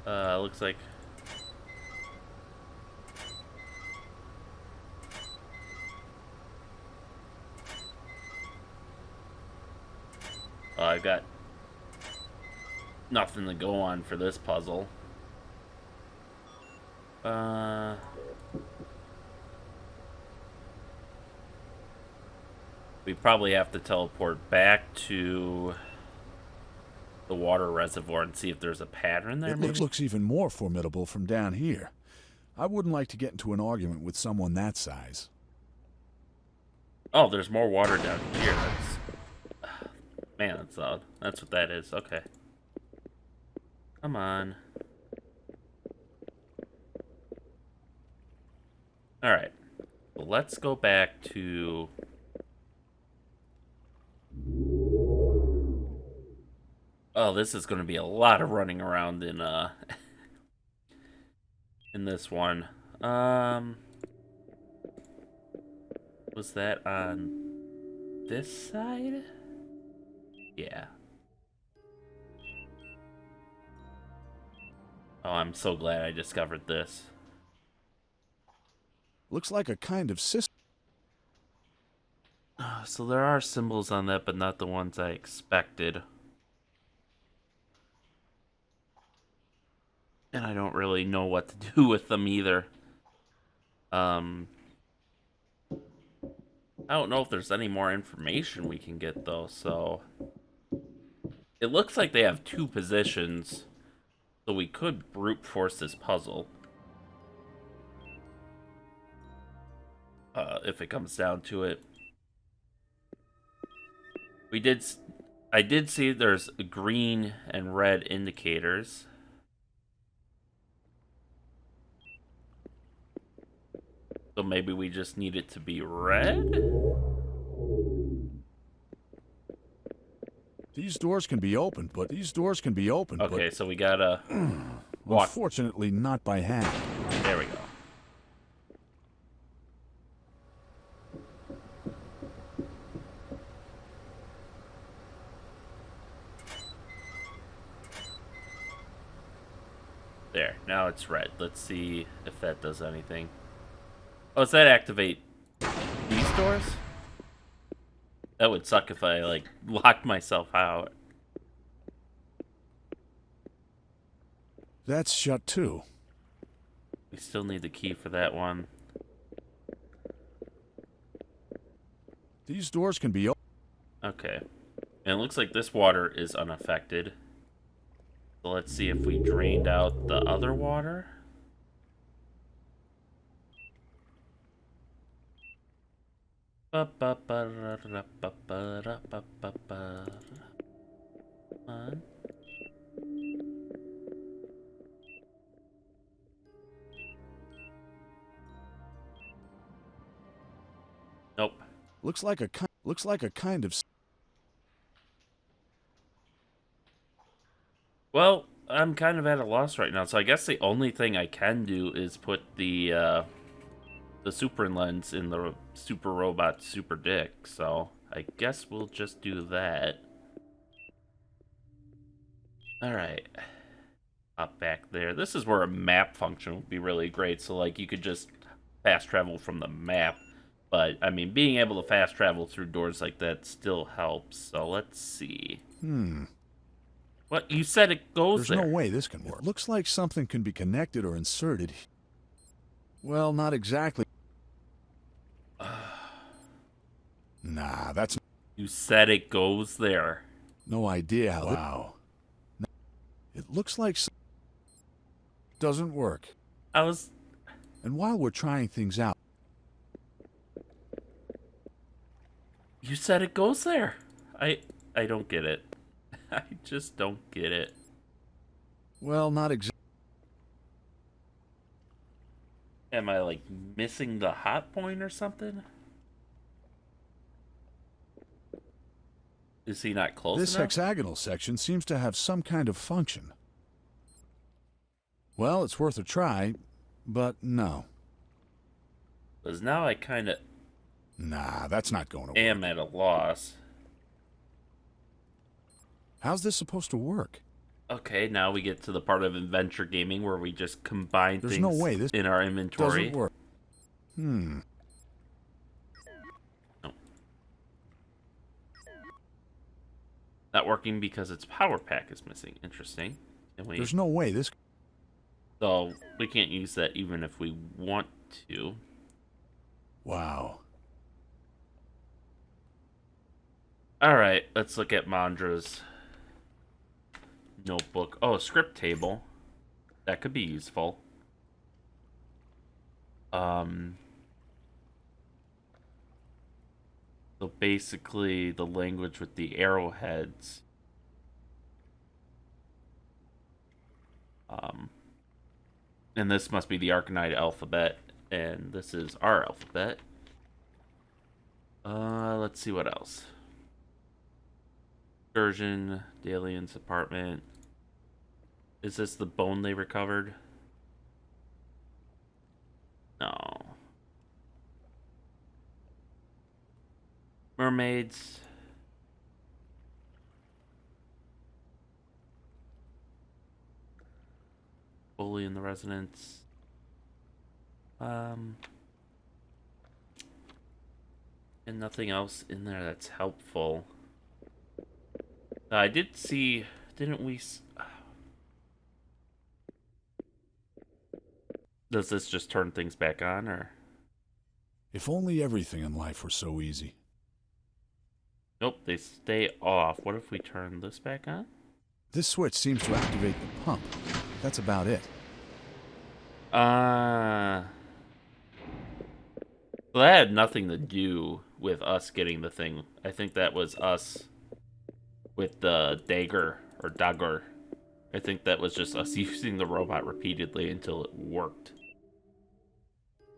Looks like... I've got nothing to go on for this puzzle. We probably have to teleport back to the water reservoir and see if there's a pattern there. It looks even more formidable from down here. I wouldn't like to get into an argument with someone that size. Oh, there's more water down here. Man, that's odd. That's what that is. Okay. Come on. Alright. Well, let's go back to... Oh, this is going to be a lot of running around in, in this one. Was that on this side? Yeah. Oh, I'm so glad I discovered this. Looks like a kind of system. So there are symbols on that, but not the ones I expected. And I don't really know what to do with them either. I don't know if there's any more information we can get, though, so... It looks like they have two positions, so we could brute force this puzzle. If it comes down to it. I did see there's green and red indicators. So maybe we just need it to be red? These doors can be opened, but Okay, so we gotta walk. Unfortunately, not by hand. There we go. There, now it's red. Let's see if that does anything. Oh, does that activate these doors? That would suck if I, like, locked myself out. That's shut too. We still need the key for that one. These doors can be opened. Okay. And it looks like this water is unaffected. So let's see if we drained out the other water. Nope. Looks like a kind of. Well, I'm kind of at a loss right now, so I guess the only thing I can do is put the super lens in the super robot super dick. So I guess we'll just do that. All right. Up back there. This is where a map function would be really great. So like you could just fast travel from the map. But I mean, being able to fast travel through doors like that still helps. So let's see. What? You said it goes There's there. no way this can work. It looks like something can be connected or inserted. Well, not exactly. Nah, that's You said it goes there. no idea how. Wow. It looks like doesn't work. I was... And while we're trying things out, You said it goes there. I don't get it. I just don't get it. well, not exactly. Am I, like, missing the hot point or something? Is he not close This enough? hexagonal section seems to have some kind of function. Well, it's worth a try, but no. Because now I kind of Nah, that's not going to work. am at a loss. How's this supposed to work? Okay, now we get to the part of adventure gaming where we just combine There's things no way this in our inventory. Doesn't work. No. Not working because its power pack is missing. Interesting. There's no way this. So we can't use that even if we want to. Wow. Alright, let's look at Mondra's notebook. Oh, a script table. That could be useful. So basically the language with the arrowheads. And this must be the Arcanine alphabet, and this is our alphabet. Let's see what else. Excursion, Dalian's apartment. Is this the bone they recovered? No. Mermaids. Bully in the residence. And nothing else in there that's helpful. I did see, didn't we? Does this just turn things back on, or? If only everything in life were so easy. Nope, they stay off. What if we turn this back on? This switch seems to activate the pump. That's about it. Well, that had nothing to do with us getting the thing. I think that was us with the dagger, or dagger. I think that was just us using the robot repeatedly until it worked.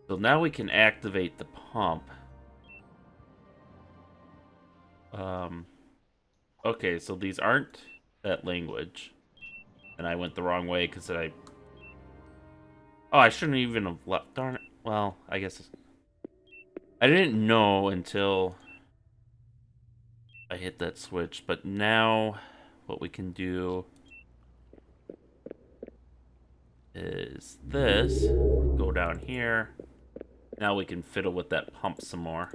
So now we can activate the pump. Okay, so these aren't that language. And I went the wrong way because I... Oh, I shouldn't even have left. Darn it. Well, I guess... I didn't know until I hit that switch. But now what we can do is this. Go down here. Now we can fiddle with that pump some more.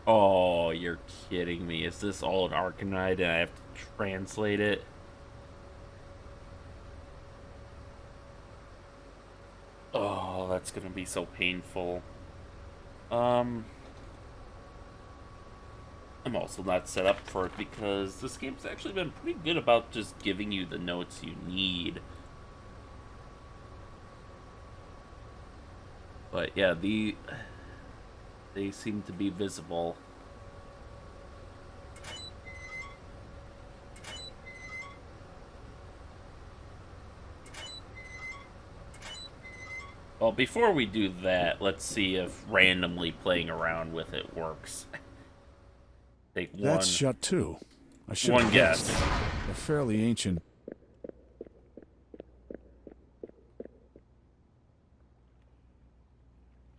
Oh, you're kidding me. Is this all an Arcanite and I have to translate it? Oh, that's gonna be so painful. I'm also not set up for it because this game's actually been pretty good about just giving you the notes you need. But yeah, they seem to be visible. Well, before we do that, let's see if randomly playing around with it works. Take one. That's shut too. I should One have guess. guessed. A fairly ancient.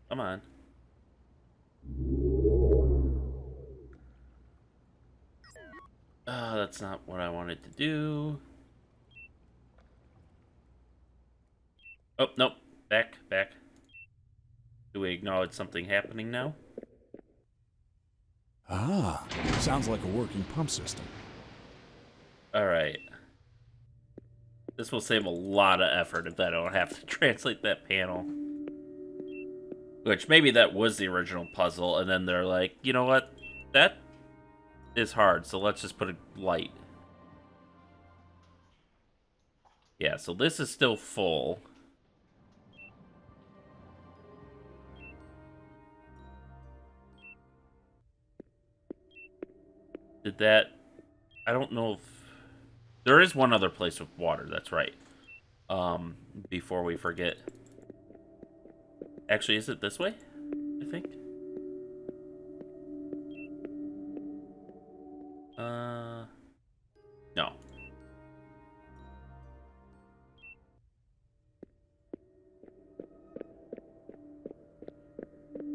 Come on. That's not what I wanted to do. Oh, nope. Back, back. Do we acknowledge something happening now? Ah, sounds like a working pump system. Alright. This will save a lot of effort if I don't have to translate that panel. Which, maybe that was the original puzzle, and then they're like, you know what? That is hard, so let's just put a light. Yeah, so this is still full. Did that... I don't know if... There is one other place with water, that's right. Before we forget. Actually, is it this way? I think. No.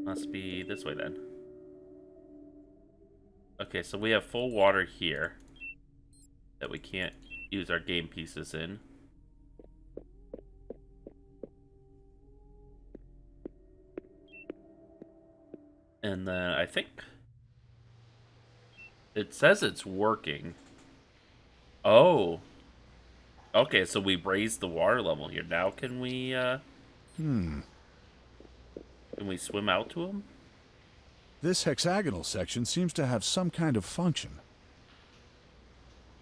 Must be this way then. Okay, so we have full water here that we can't use our game pieces in. And then I think it says it's working. Oh. Okay, so we raised the water level here. Now can we Can we swim out to him? This hexagonal section seems to have some kind of function.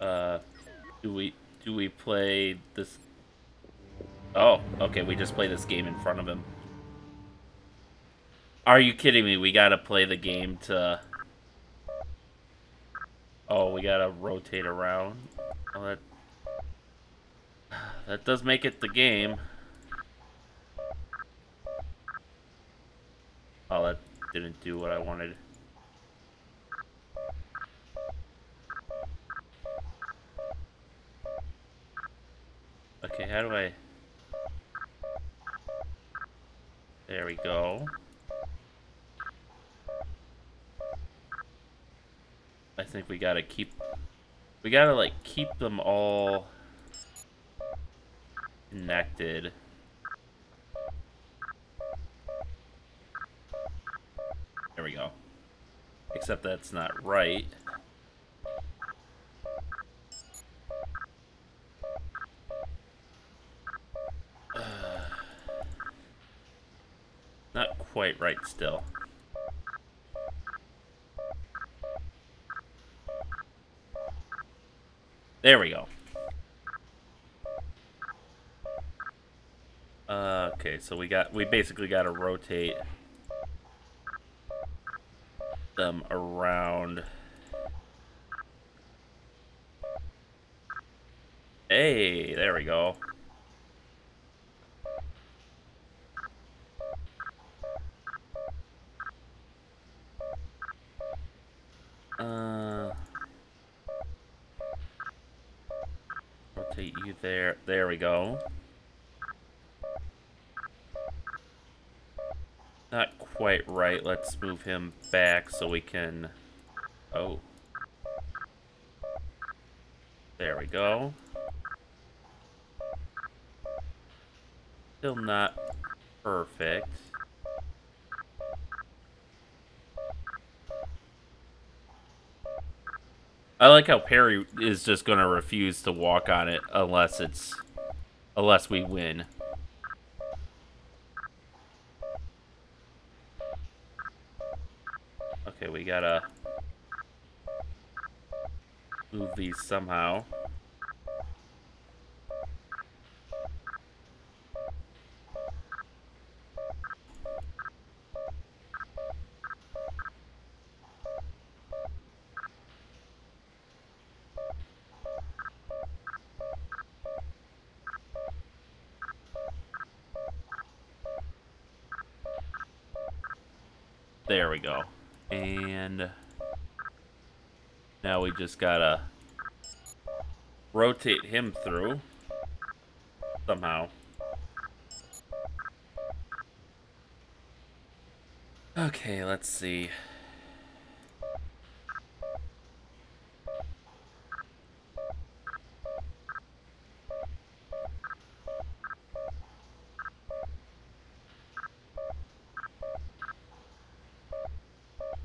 Do we play this? Oh, okay, we just play this game in front of him. Are you kidding me? We gotta play the game to... Oh, we gotta rotate around. Oh, that does make it the game. Oh, that didn't do what I wanted. Okay, how do I... There we go. I think we gotta keep... We gotta, like, keep them all connected. There we go. Except that's not right. Not quite right still. There we go. Okay, so we basically got to rotate them around. Hey, there we go. Rotate you there. There we go. Not quite right. Let's move him back so we can... Oh. There we go. Still not perfect. I like how Perry is just gonna refuse to walk on it unless we win. Okay, we gotta move these somehow. There we go. And now we just gotta rotate him through somehow. Okay, let's see.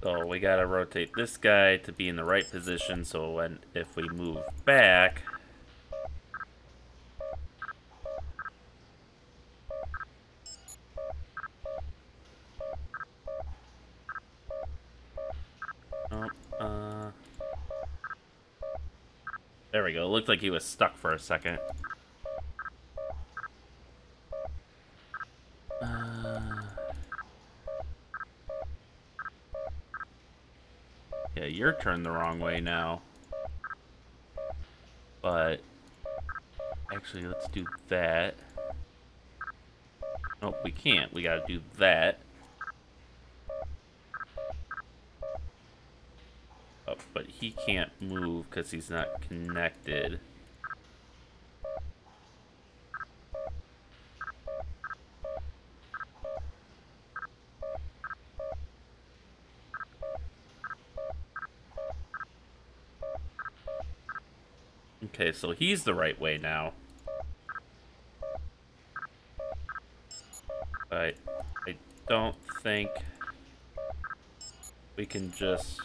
So we gotta rotate this guy to be in the right position so if we move back... Oh, there we go. It looked like he was stuck for a second. Yeah, you're turned the wrong way now. But actually, let's do that. Nope, we can't. We gotta do that. Oh, but he can't move because he's not connected. Okay, so he's the right way now. But I don't think we can just...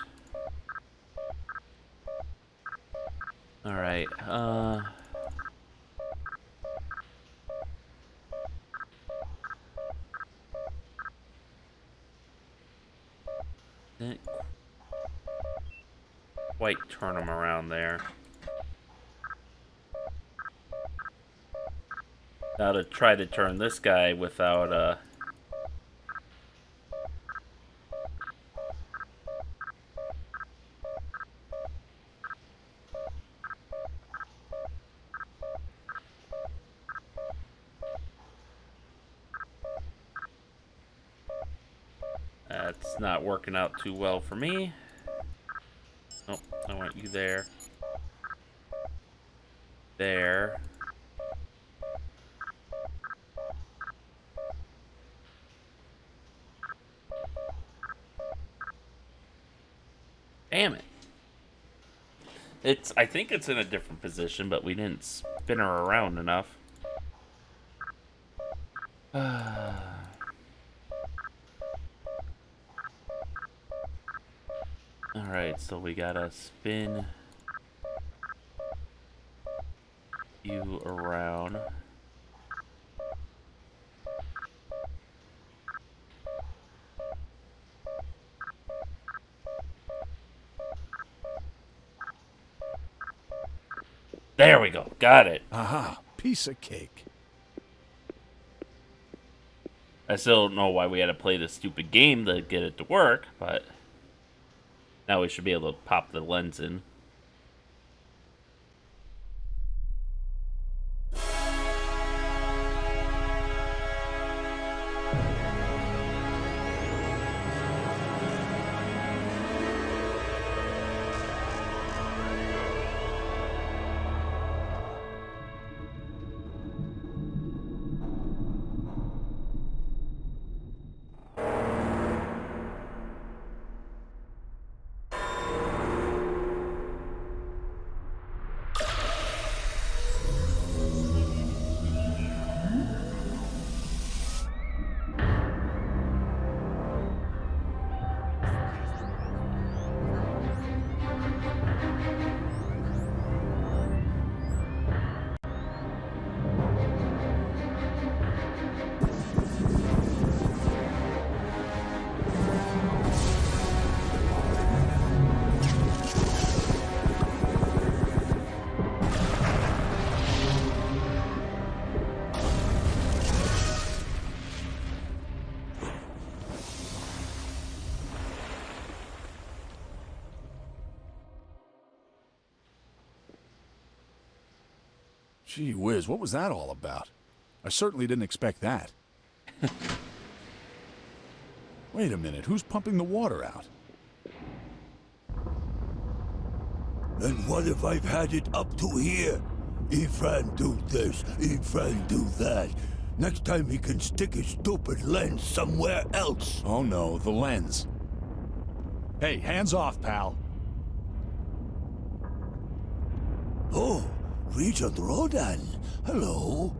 Alright, didn't quite turn him around there. Now to try to turn this guy without, that's not working out too well for me. Nope, I want you there. There. Damn it. I think it's in a different position, but we didn't spin her around enough. Alright, so we gotta spin you around. There we go. Got it. Aha, piece of cake. I still don't know why we had to play this stupid game to get it to work, but now we should be able to pop the lens in. Gee whiz, what was that all about? I certainly didn't expect that. Wait a minute, who's pumping the water out? And what if I've had it up to here? Ifran do this, Ifran do that. Next time he can stick his stupid lens somewhere else. Oh no, the lens. Hey, hands off, pal. Oh, Regent Rhodan. Hello.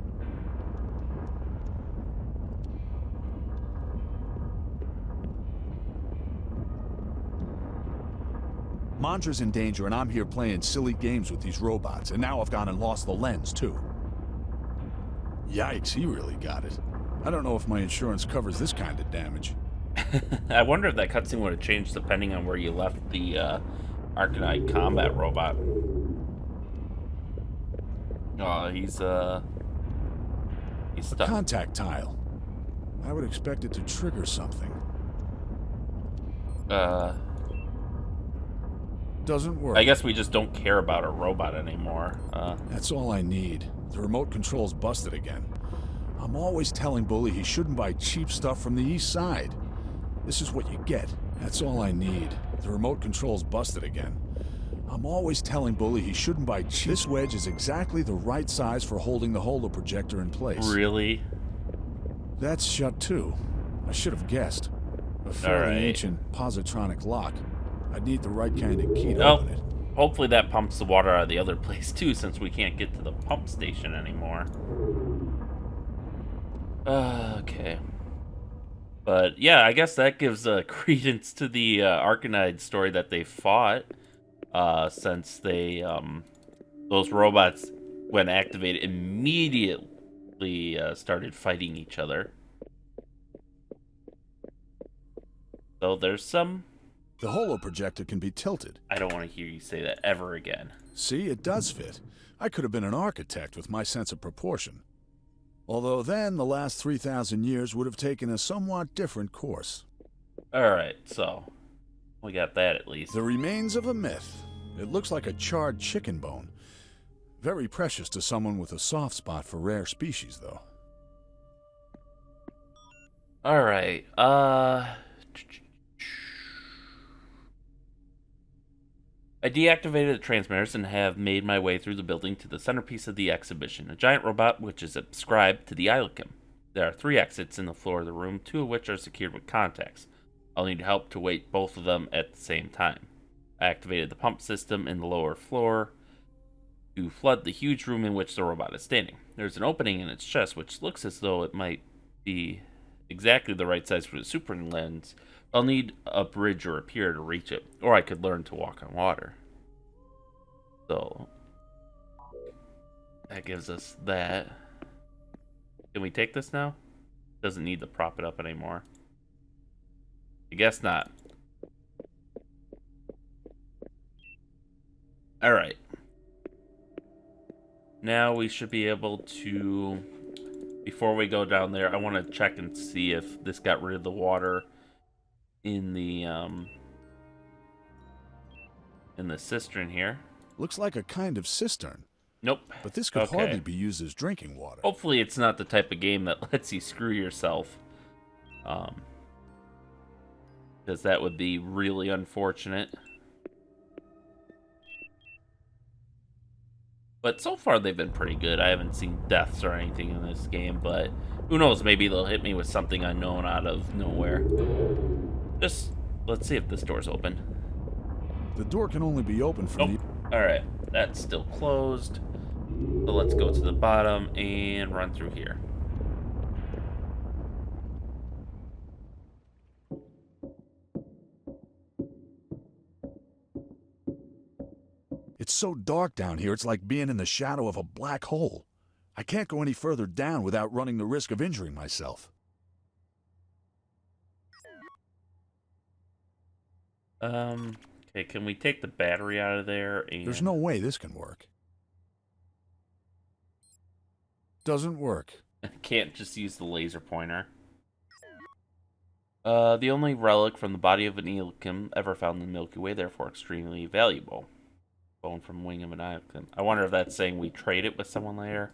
Mondra's in danger and I'm here playing silly games with these robots, and now I've gone and lost the lens, too. Yikes, he really got it. I don't know if my insurance covers this kind of damage. I wonder if that cutscene would have changed depending on where you left the Arcanine combat robot. Oh, he's A stuck. contact tile. I would expect it to trigger something. Doesn't work. I guess we just don't care about a robot anymore. That's all I need. The remote control's busted again. I'm always telling Bully he shouldn't buy cheap stuff from the east side. This is what you get. That's all I need. The remote control's busted again. I'm always telling Bully he shouldn't buy cheap. This wedge is exactly the right size for holding the holoprojector in place. Really? That's shut too. I should have guessed. A fairly ancient positronic lock. I'd need the right kind of key to open it. Hopefully that pumps the water out of the other place too, since we can't get to the pump station anymore. Okay. But yeah, I guess that gives credence to the Arcanine story that they fought, since they those robots, when activated, immediately started fighting each other. So there's some... The holoprojector can be tilted. I don't want to hear you say that ever again. See, it does fit. I could have been an architect with my sense of proportion. Although then, the last 3,000 years would have taken a somewhat different course. Alright, so we got that at least. The remains of a myth. It looks like a charred chicken bone. Very precious to someone with a soft spot for rare species, though. Alright, I deactivated the transmitters and have made my way through the building to the centerpiece of the exhibition, a giant robot which is subscribed to the Ilicum. There are 3 exits in the floor of the room, 2 of which are secured with contacts. I'll need help to weight both of them at the same time. I activated the pump system in the lower floor to flood the huge room in which the robot is standing. There's an opening in its chest which looks as though it might be exactly the right size for the super lens. I'll need a bridge or a pier to reach it, or I could learn to walk on water. So, that gives us that. Can we take this now? Doesn't need to prop it up anymore. I guess not. Alright. Now we should be able to... Before we go down there, I want to check and see if this got rid of the water in the cistern here. Looks like a kind of cistern. Nope. But this could hardly be used as drinking water. Hopefully it's not the type of game that lets you screw yourself. Because that would be really unfortunate. But so far they've been pretty good. I haven't seen deaths or anything in this game, but who knows, maybe they'll hit me with something unknown out of nowhere. Just, let's see if this door's open. The door can only be opened from the... Alright, that's still closed. So let's go to the bottom and run through here. It's so dark down here, it's like being in the shadow of a black hole. I can't go any further down without running the risk of injuring myself. Okay, can we take the battery out of there? And... There's no way this can work. Doesn't work. Can't just use the laser pointer. The only relic from the body of an Ilicum ever found in the Milky Way, therefore extremely valuable. Bone from wing of an icon. I wonder if that's saying we trade it with someone later.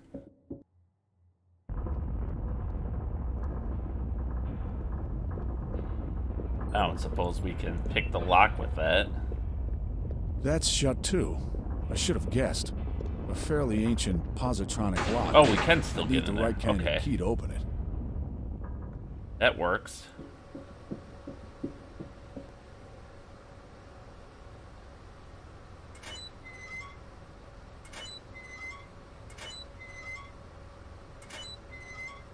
I don't suppose we can pick the lock with that. That's shut too. I should have guessed. A fairly ancient positronic lock. Oh, we can still Need get in the there. right kind Okay, of key to open it. that works.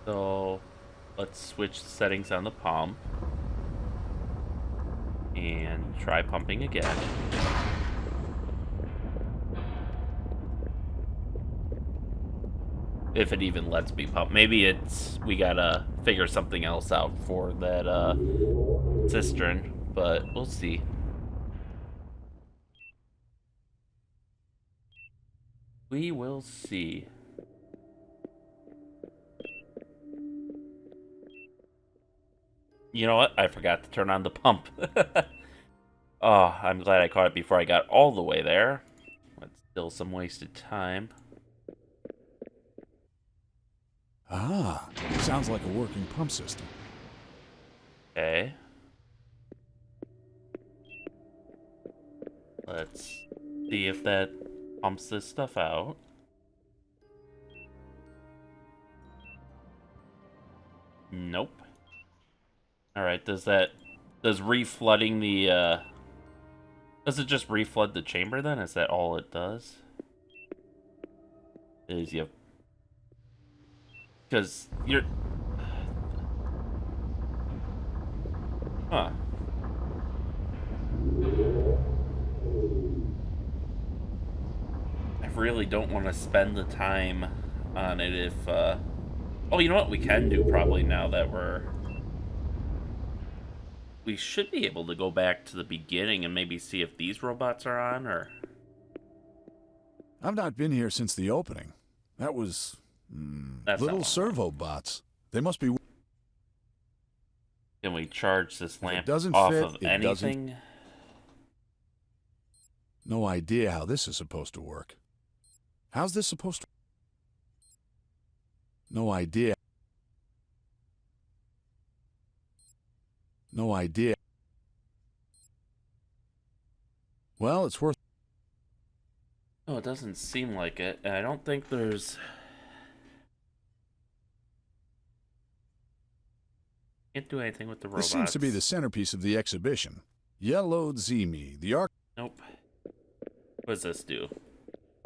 So, let's switch settings on the pump. And try pumping again. If it even lets me pump. Maybe it's... we gotta figure something else out for that, cistern. But, we'll see. We will see. You know what? I forgot to turn on the pump. Oh, I'm glad I caught it before I got all the way there. That's still some wasted time. Ah, sounds like a working pump system. Okay. Let's see if that pumps this stuff out. Nope. Alright, does reflooding the, does it just reflood the chamber then? Is that all it does? Is, yep. Because you're... Huh. I really don't want to spend the time on it if, oh, you know what we can do probably now that we should be able to go back to the beginning and maybe see if these robots are on, or... I've not been here since the opening. That was... little servo bots. They must be... Can we charge this lamp doesn't off fit, of it anything? doesn't... No idea how this is supposed to work. How's this supposed to... No idea. No idea. Well, it's worth... Oh, it doesn't seem like it. And I don't think there's... Can't do anything with the robots. This seems to be the centerpiece of the exhibition. Yellowed Zemi, the arc... Nope. What does this do?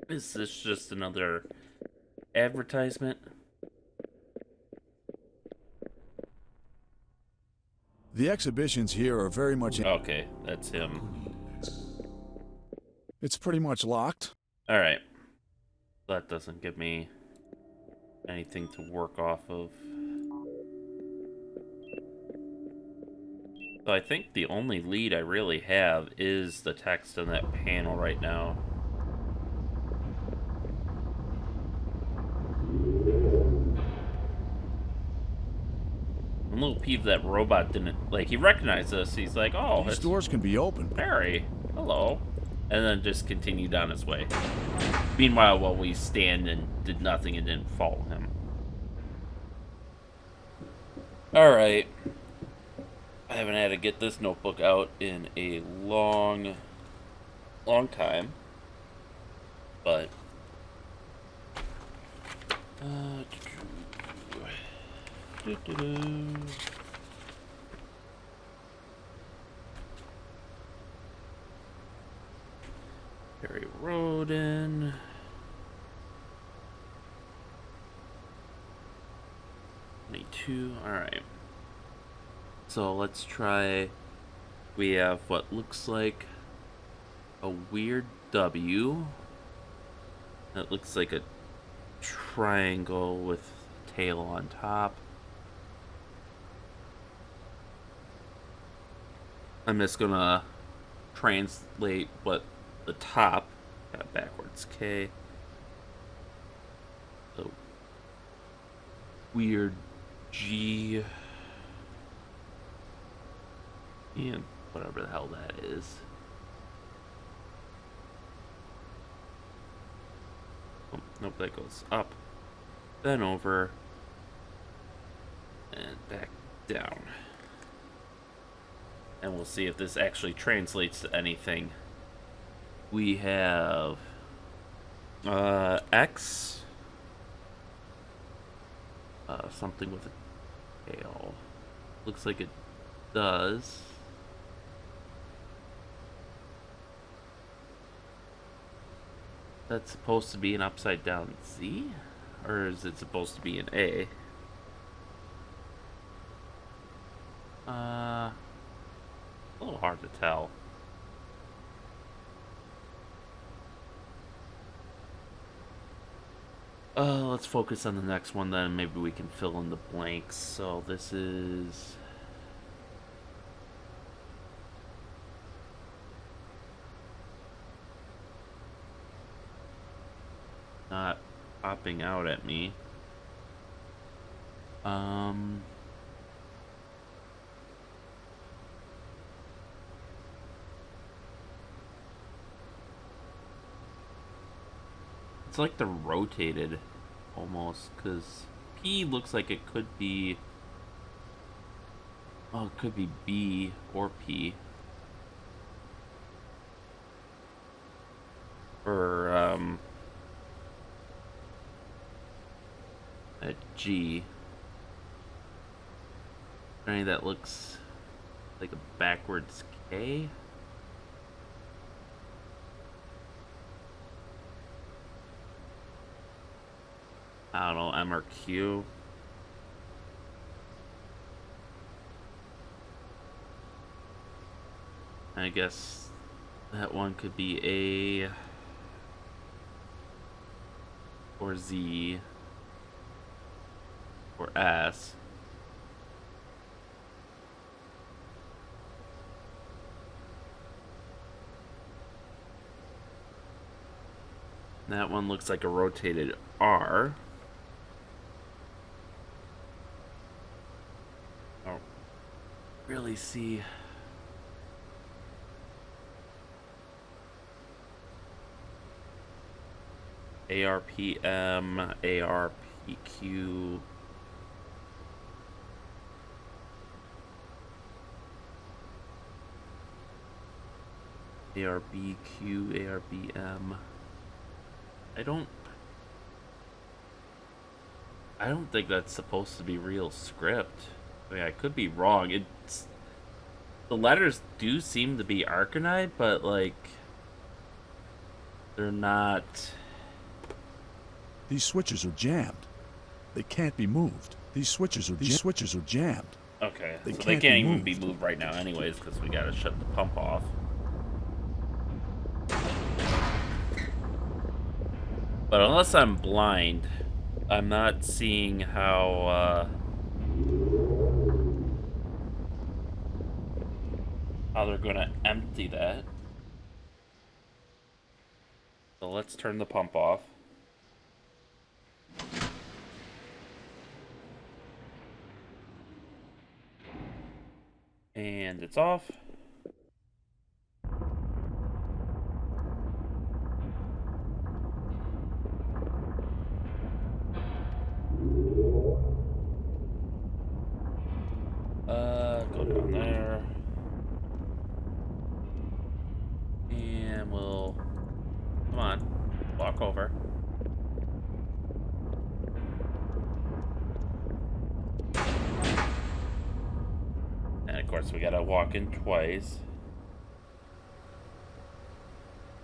Is this just another advertisement? The exhibitions here are very much... Okay, that's him. It's pretty much locked. Alright. That doesn't give me anything to work off of. So I think the only lead I really have is the text on that panel right now. I'm a little peeved that robot didn't, like, he recognized us. He's like, oh, These doors can be opened. Mary, hello. And then just continued on his way. Meanwhile, while we stand and did nothing and didn't follow him. Alright. I haven't had to get this notebook out in a long time. But... Harry Rhodan. Alright. So let's try. We have what looks like a weird W. That looks like a triangle with tail on top. I'm just gonna translate what the top, kind of backwards K. So weird G. And whatever the hell that is. Oh, nope, that goes up, then over, and back down. And we'll see if this actually translates to anything. We have X, something with a tail. Looks like it does. That's supposed to be an upside down Z? Or is it supposed to be an A? A little hard to tell. Let's focus on the next one then. Maybe we can fill in the blanks. So this is... not popping out at me. It's like they're rotated almost, because P looks like it could be... oh, it could be B or P. Or, a G. Any that looks like a backwards K. I don't know, M or Q. I guess that one could be A or Z or S. That one looks like a rotated R. I don't really see. ARPM, ARPQ. ARBQ, ARBM. I don't think that's supposed to be real script. I mean, I could be wrong. It's the letters do seem to be Arcanine, but like they're not. These switches are jammed. They can't be moved. These switches are jammed. Okay, They so can't they can't be even be moved. moved right now, anyways, because we gotta shut the pump off. But unless I'm blind, I'm not seeing how they're gonna empty that. So let's turn the pump off. And it's off. Go down there. And we'll... come on. Walk over. And of course we gotta walk in twice.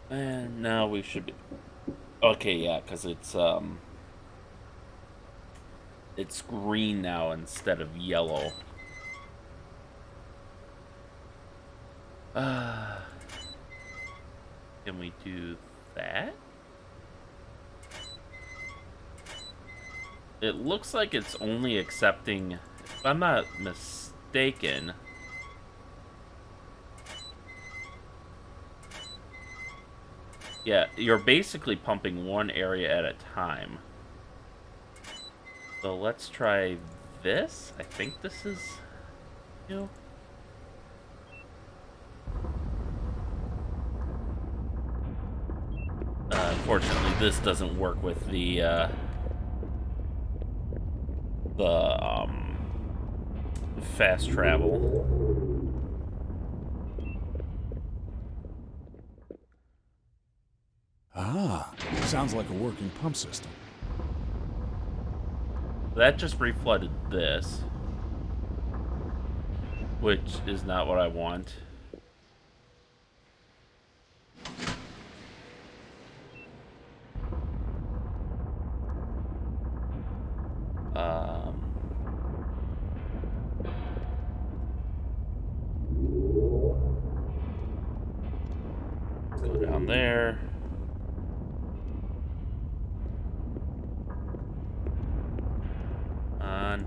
And now we should be... okay, yeah, because it's green now instead of yellow. Can we do that? It looks like it's only accepting, if I'm not mistaken, yeah, you're basically pumping one area at a time. So let's try this. I think this is new. Fortunately, this doesn't work with the fast travel. Ah, sounds like a working pump system. That just reflooded this, which is not what I want. Let's go down there. On.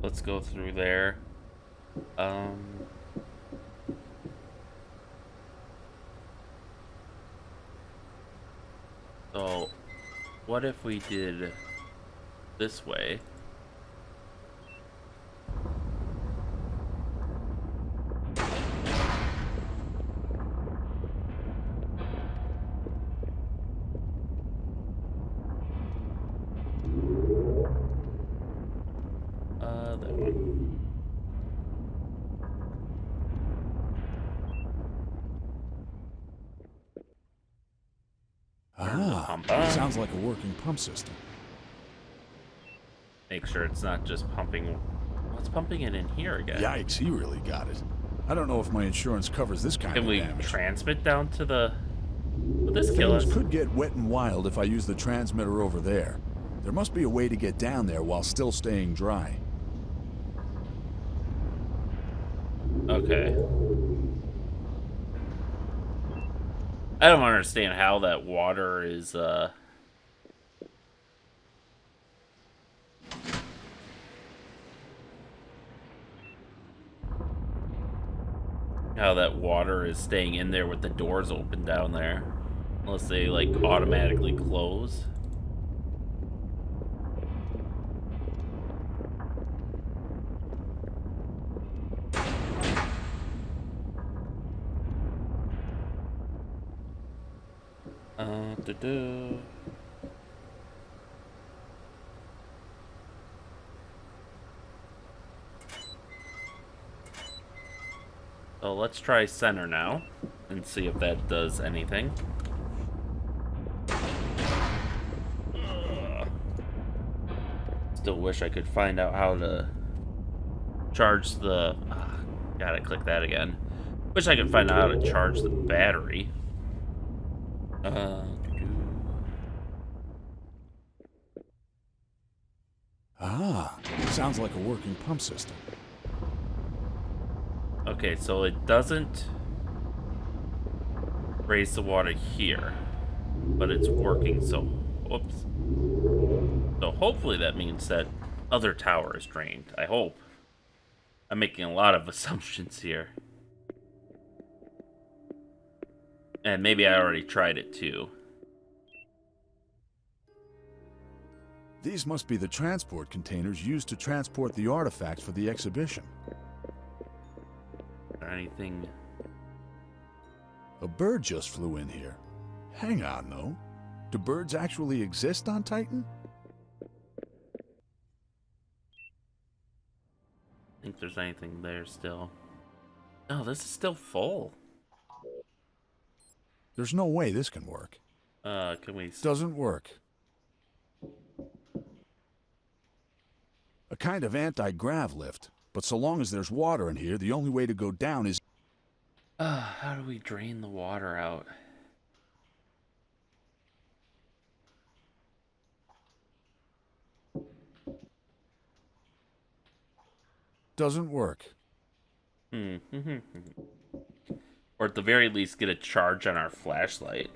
Let's go through there. So, what if we did this way? That one. Pump on. Sounds like a working pump system. Make sure it's not just pumping. What's pumping it in here again? Yikes, he really got it. I don't know if my insurance covers this kind Can of we damage. transmit down to the... Will this kill us? Things could get wet and wild if I use the transmitter over there. There must be a way to get down there while still staying dry. Okay. I don't understand how that water is, how that water is staying in there with the doors open down there. Unless they, like, automatically close. So let's try center now and see if that does anything. Still wish I could find out how to charge the... gotta click that again. Wish I could find out how to charge the battery. Sounds like a working pump system. Okay, so it doesn't raise the water here, but it's working, so whoops. So hopefully that means that other tower is drained. I hope. I'm making a lot of assumptions here. And maybe I already tried it too. These must be the transport containers used to transport the artifacts for the exhibition. Or anything. A bird just flew in here. Hang on, though. Do birds actually exist on Titan? Think there's anything there still. No, this is still full. There's no way this can work. Can we... Doesn't work. A kind of anti-grav lift, but so long as there's water in here, the only way to go down is... how do we drain the water out? Doesn't work. Or at the very least, get a charge on our flashlight.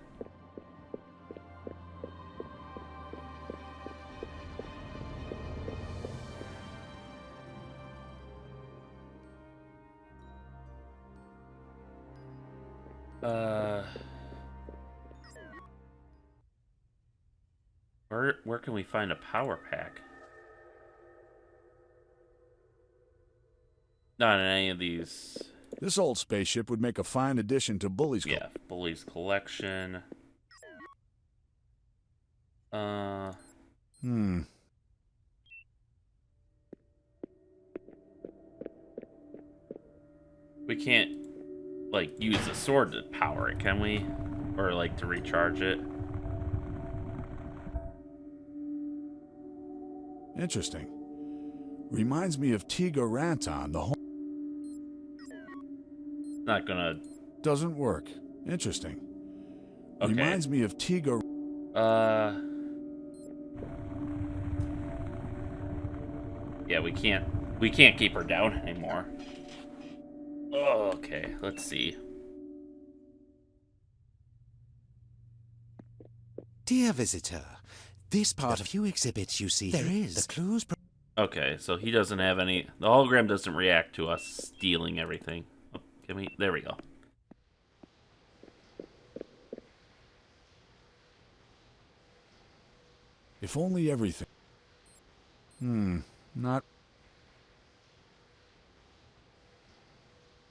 Where can we find a power pack? Not in any of these. This old spaceship would make a fine addition to Bully's Yeah, Bully's collection. We can't, like, use the sword to power it, can we? Or, like, to recharge it? Interesting. Reminds me of Tiga Ranton, the home. Not gonna... Doesn't work. Interesting. Okay. Reminds me of Tiga... Yeah, we can't keep her down anymore. Oh, okay, let's see. Dear visitor, this part of few exhibits you see there is. The clues... Okay, so he doesn't have any... The hologram doesn't react to us stealing everything. Oh, can we... There we go. If only everything... Not...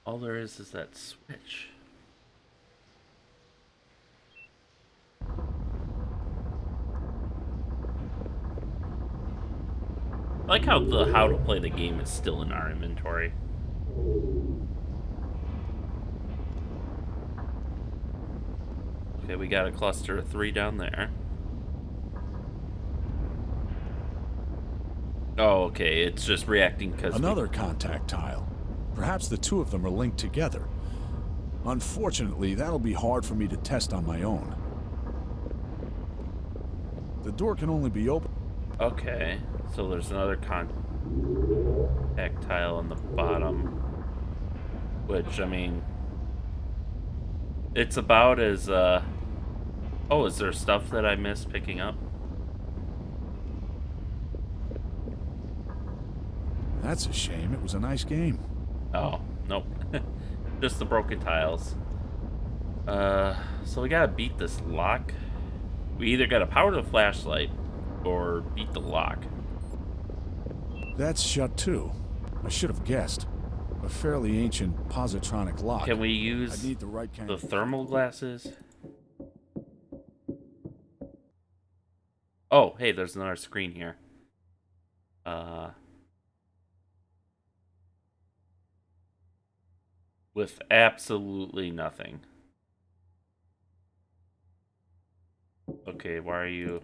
All there is that switch. I like how the how to play the game is still in our inventory. Okay, we got a cluster of 3 down there. Oh, okay, it's just reacting because Another contact tile. Perhaps the two of them are linked together. Unfortunately, that'll be hard for me to test on my own. The door can only be opened... Okay, so there's another contact tile on the bottom. Which, I mean... It's about as, Oh, is there stuff that I missed picking up? That's a shame. It was a nice game. Oh, nope. Just the broken tiles. So we gotta beat this lock. We either gotta power the flashlight or beat the lock. That's shut too. I should have guessed. A fairly ancient positronic lock. Can we use I'd need the right kind the of... thermal glasses? Oh, hey, there's another screen here. With absolutely nothing. Okay, why are you...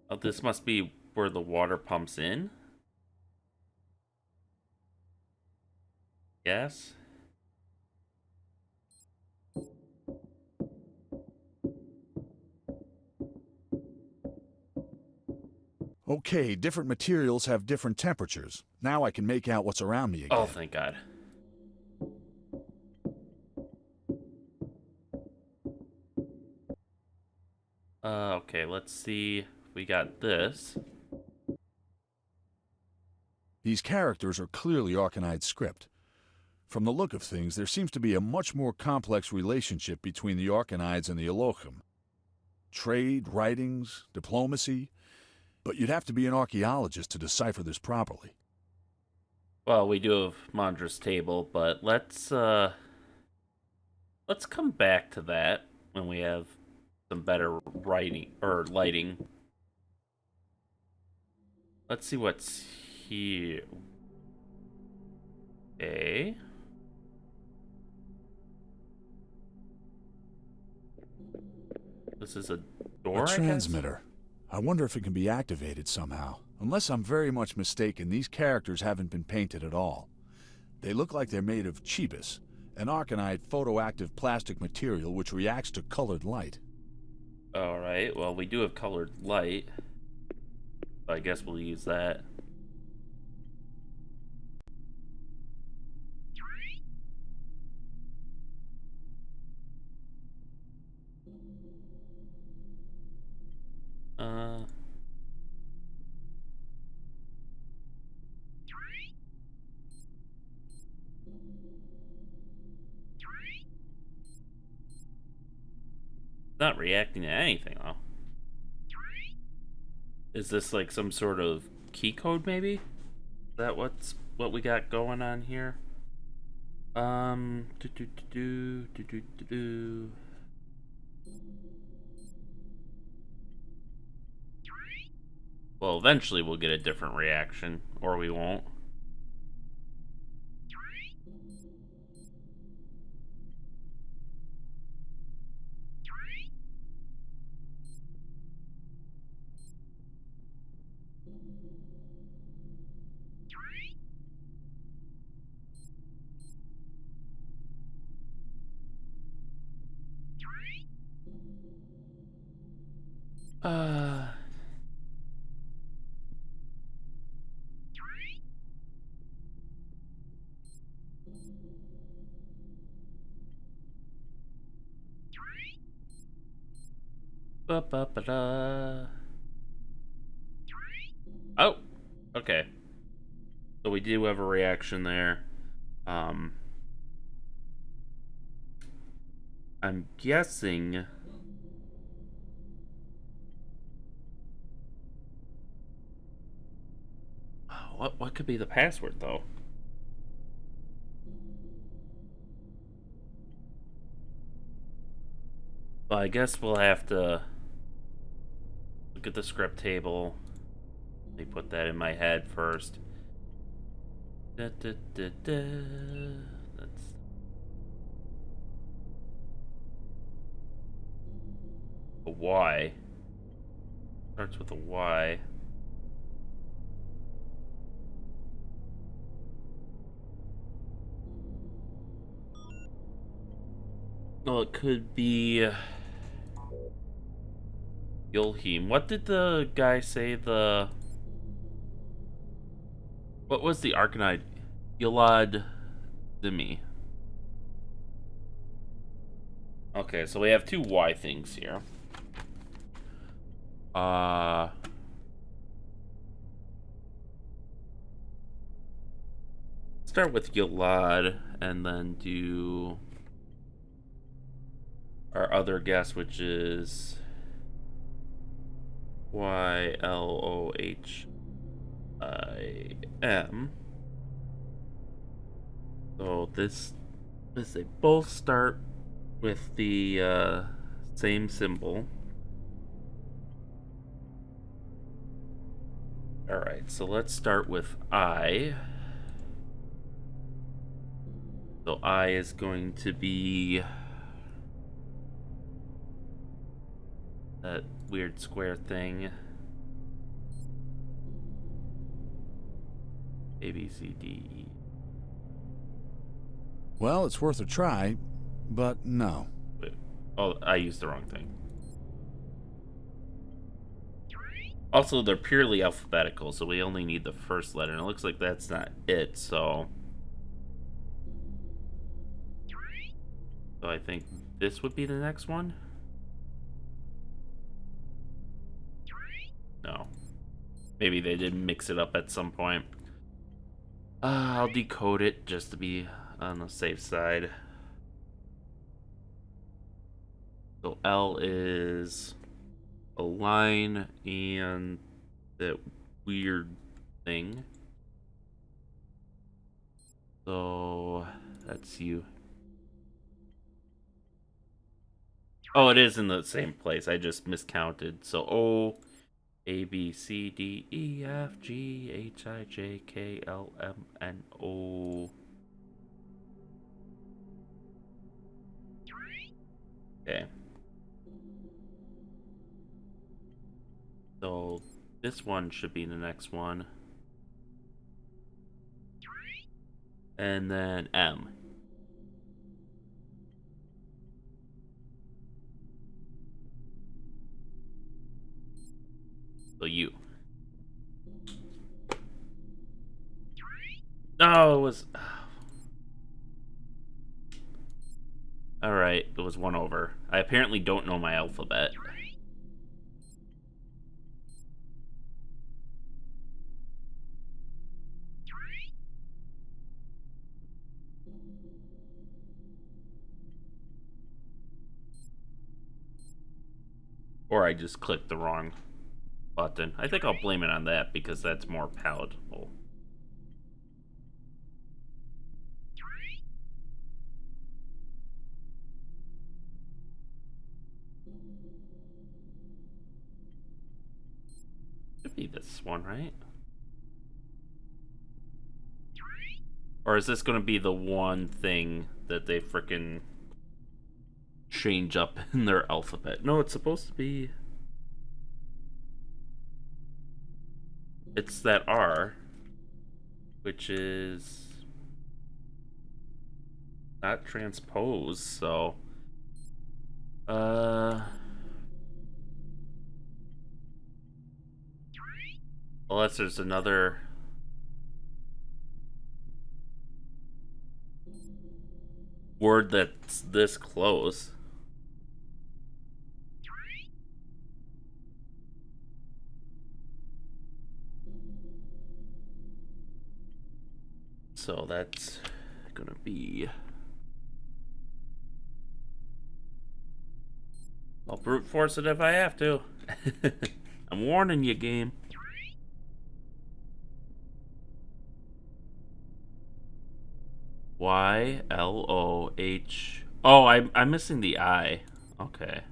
Oh, this must be where the water pumps in? Yes? Okay, different materials have different temperatures. Now I can make out what's around me again. Oh, thank God. Okay, let's see. We got this. These characters are clearly Arcanide script. From the look of things, there seems to be a much more complex relationship between the Arcanides and the Elohim. Trade, writings, diplomacy... But you'd have to be an archaeologist to decipher this properly. Well, we do have Mondra's table, but let's come back to that when we have some better writing or lighting. Let's see what's here. Okay. This is a door, A I transmitter. I wonder if it can be activated somehow. Unless I'm very much mistaken, these characters haven't been painted at all. They look like they're made of chibis, an Arcanide photoactive plastic material which reacts to colored light. Alright, well, we do have colored light. I guess we'll use that. Not reacting to anything, though. Is this like some sort of key code, maybe? that what we got going on here? Do, do, do, do, do, do, do. Well, eventually we'll get a different reaction, or we won't. Uh... Ba, ba, ba, da. Oh, okay. So we do have a reaction there. I'm guessing. What could be the password though? Well, I guess we'll have to look at the script table. Let me put that in my head first. Da, da, da, da. That's a Y. Starts with a Y. Well, it could be Yulheim. What did the guy say what was the Arcanide? Yulad Demi. Okay, so we have two Y things here. Start with Yulad and then do our other guess, which is YLOHIM. So they both start with the same symbol. Alright, so let's start with I. So I is going to be that weird square thing. A, B, C, D, E. Well, it's worth a try, but no. Wait. Oh, I used the wrong thing. Also, they're purely alphabetical, so we only need the first letter, and it looks like that's not it, so... So I think this would be the next one? No. Maybe they did mix it up at some point. I'll decode it just to be on the safe side. So L is a line and that weird thing. So that's you. Oh, it is in the same place. I just miscounted. So O, A, B, C, D, E, F, G, H, I, J, K, L, M, N, O. Okay. So this one should be the next one. And then M. So you. No, it was... Alright, it was one over. I apparently don't know my alphabet. Or I just clicked the wrong button. I think I'll blame it on that because that's more palatable. be this one, right? Or is this going to be the one thing that they frickin' change up in their alphabet? No, it's supposed to be... It's that R, which is not transposed, so... Unless there's another... word that's this close. So that's gonna be... I'll brute force it if I have to. I'm warning you, game. Y-L-O-H... Oh, I'm missing the I. Okay.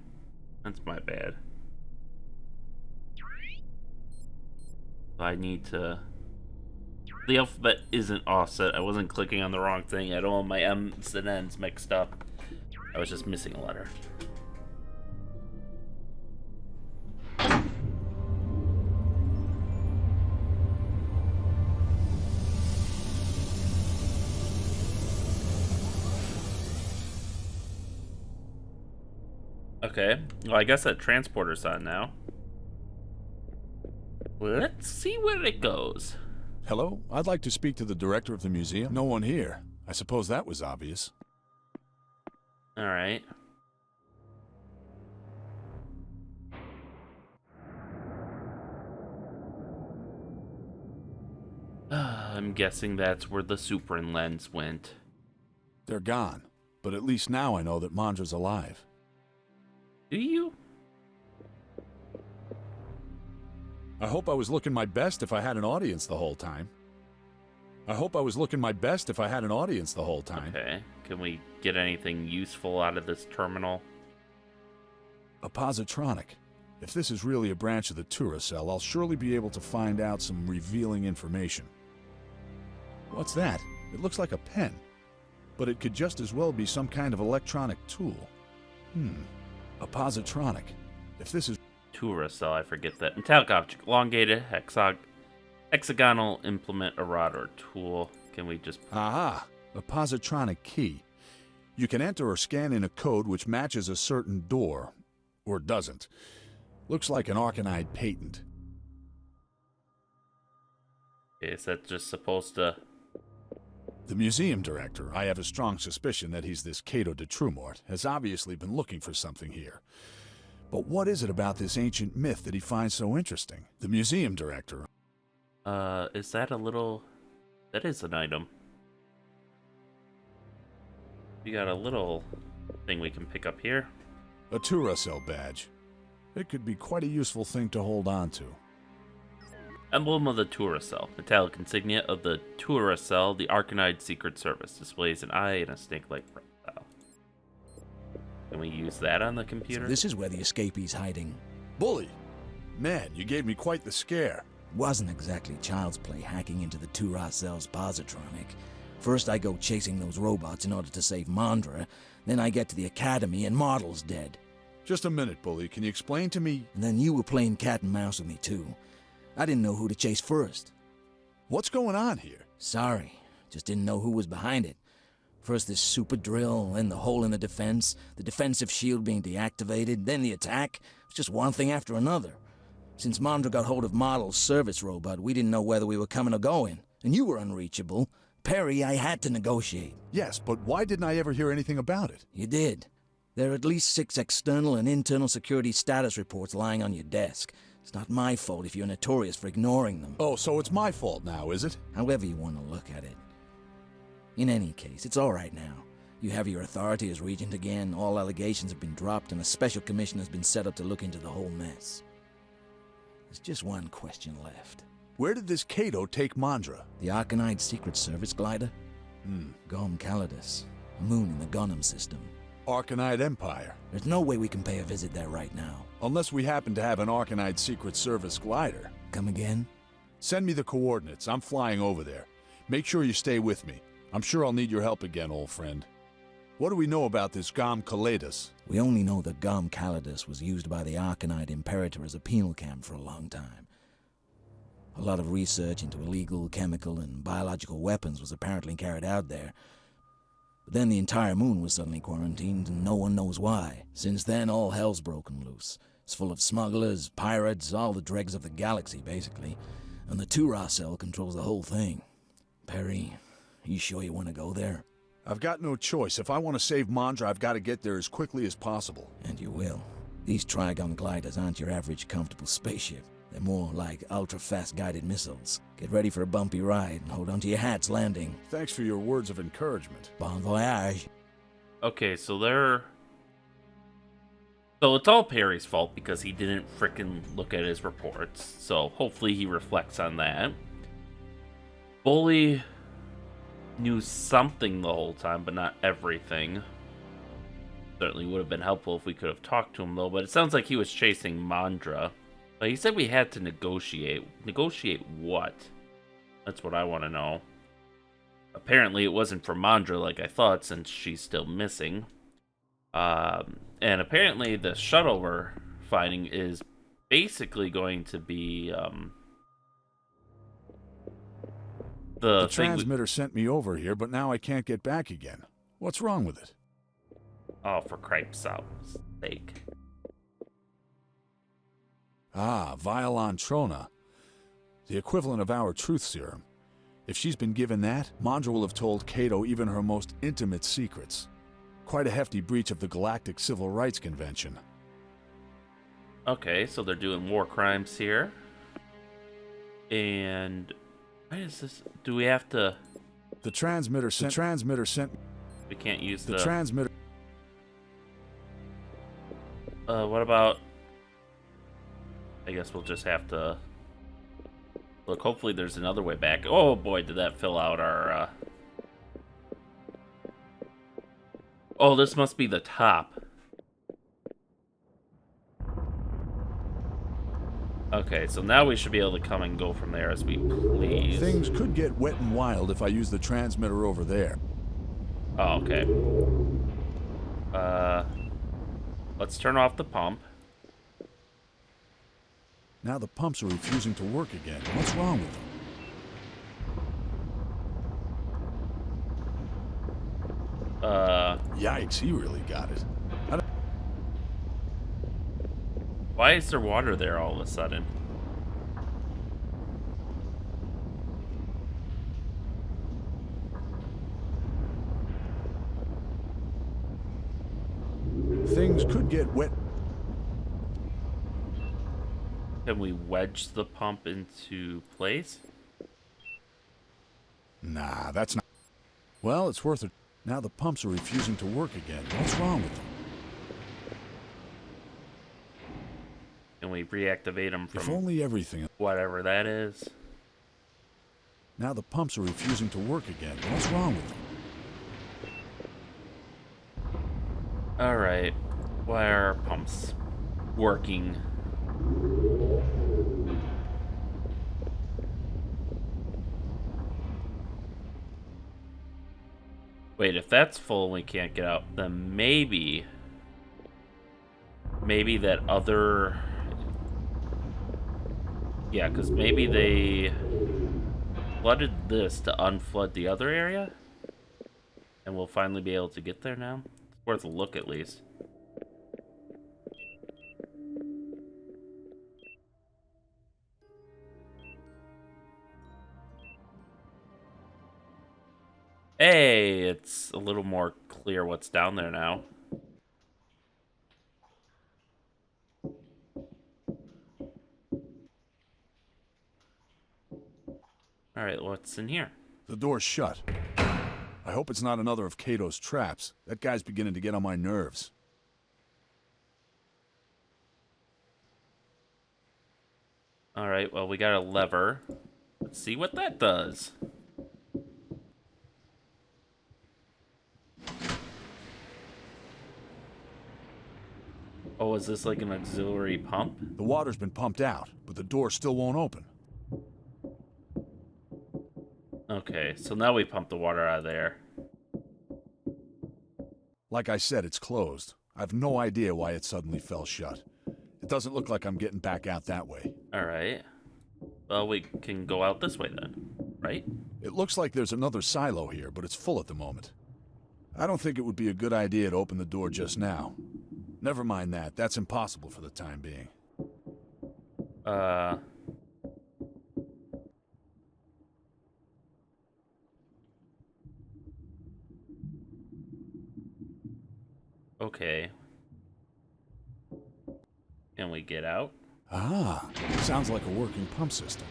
That's my bad. I need to... The alphabet isn't offset. I wasn't clicking on the wrong thing. I had all my M's and N's mixed up. I was just missing a letter. Okay, well, I guess that transporter's on now. Let's see where it goes. Hello? I'd like to speak to the director of the museum. No one here. I suppose that was obvious. Alright. I'm guessing that's where the Superin lens went. They're gone, but at least now I know that Mondra's alive. Do you? I hope I was looking my best if I had an audience the whole time. Okay. Can we get anything useful out of this terminal? A positronic. If this is really a branch of the Terra cell, I'll surely be able to find out some revealing information. What's that? It looks like a pen, but it could just as well be some kind of electronic tool. A positronic. If this is... Thora cell, I forget that. Metallic object. Elongated hexagonal implement rod or tool. Can we just... Aha! A positronic key. You can enter or scan in a code which matches a certain door. Or doesn't. Looks like an Arcanide patent. Is that just supposed to... The museum director, I have a strong suspicion that he's this Cato de Trumort, has obviously been looking for something here. But what is it about this ancient myth that he finds so interesting? The museum director... is that a little... That is an item. We got a little thing we can pick up here. A Terra cell badge. It could be quite a useful thing to hold on to. Emblem of the Terra cell. Metallic insignia of the Terra cell. The Arcanide Secret Service displays an eye and a snake-like reptile. Can we use that on the computer? So this is where the escapee's hiding. Bully! Man, you gave me quite the scare. Wasn't exactly child's play hacking into the Terra cell's positronic. First I go chasing those robots in order to save Mondra, then I get to the academy and Model's dead. Just a minute, Bully. Can you explain to me... And then you were playing cat and mouse with me too. I didn't know who to chase first. What's going on here? Sorry, just didn't know who was behind it. First this super drill, then the hole in the defensive shield being deactivated, then the attack. It's just one thing after another. Since Mondra got hold of Model's service robot, we didn't know whether we were coming or going. And you were unreachable. Perry, I had to negotiate. Yes, but why didn't I ever hear anything about it? You did. There are at least 6 external and internal security status reports lying on your desk. It's not my fault if you're notorious for ignoring them. Oh, so it's my fault now, is it? However you want to look at it. In any case, it's all right now. You have your authority as regent again, all allegations have been dropped, and a special commission has been set up to look into the whole mess. There's just one question left. Where did this Cato take Mondra? The Arcanide Secret Service glider? Gom Calidus, a moon in the Gunham system. Arcanide Empire. There's no way we can pay a visit there right now. Unless we happen to have an Arcanide Secret Service glider. Come again? Send me the coordinates. I'm flying over there. Make sure you stay with me. I'm sure I'll need your help again, old friend. What do we know about this Gom Kaleidus? We only know that Gom Kaleidus was used by the Arcanite Imperator as a penal camp for a long time. A lot of research into illegal, chemical, and biological weapons was apparently carried out there. But then the entire moon was suddenly quarantined, and no one knows why. Since then, all hell's broken loose. It's full of smugglers, pirates, all the dregs of the galaxy, basically. And the Thora cell controls the whole thing. Perry, you sure you want to go there? I've got no choice. If I want to save Mondra, I've got to get there as quickly as possible. And you will. These Trigon gliders aren't your average comfortable spaceship. They're more like ultra-fast guided missiles. Get ready for a bumpy ride and hold on to your hats landing. Thanks for your words of encouragement. Bon voyage. Okay, so So it's all Perry's fault because he didn't frickin' look at his reports. So hopefully he reflects on that. Bully knew something the whole time, but not everything. Certainly would have been helpful if we could have talked to him, though. But it sounds like he was chasing Mondra. But he said we had to negotiate. Negotiate what? That's what I want to know. Apparently it wasn't for Mondra like I thought, since she's still missing. And apparently the shuttle we're finding is basically going to be the transmitter sent me over here, but now I can't get back again. What's wrong with it? Oh, for cripe's sake. Ah, Violon Trona. The equivalent of our truth serum. If she's been given that, Mondra will have told Cato even her most intimate secrets. Quite a hefty breach of the Galactic Civil Rights Convention. Okay, so they're doing war crimes here. And why is this? Do we have to? The transmitter sent. We can't use the transmitter. What about? I guess we'll just have to look. Hopefully, there's another way back. Oh boy, did that fill out our? Oh, this must be the top. Okay, so now we should be able to come and go from there as we please. Things could get wet and wild if I use the transmitter over there. Oh, okay. Let's turn off the pump. Now the pumps are refusing to work again. What's wrong with them? Yikes, he really got it. Why is there water there all of a sudden? Things could get wet. Can we wedge the pump into place? Nah, that's not. Well, it's worth it. Now the pumps are refusing to work again. What's wrong with them? Can we reactivate them from if only everything. Whatever that is? Now the pumps are refusing to work again. What's wrong with them? Alright. Why are our pumps working? Wait, if that's full and we can't get out, then maybe that other... Yeah, because maybe they flooded this to unflood the other area? And we'll finally be able to get there now? It's worth a look at least. Hey, it's a little more clear what's down there now. Alright, what's in here? The door's shut. I hope it's not another of Cato's traps. That guy's beginning to get on my nerves. Alright, well, we got a lever. Let's see what that does. Oh, is this like an auxiliary pump? The water's been pumped out, but the door still won't open. Okay, so now we pump the water out of there. Like I said, it's closed. I've no idea why it suddenly fell shut. It doesn't look like I'm getting back out that way. Alright. Well, we can go out this way then, right? It looks like there's another silo here, but it's full at the moment. I don't think it would be a good idea to open the door just now. Never mind that. That's impossible for the time being. Okay. Can we get out? Ah, sounds like a working pump system.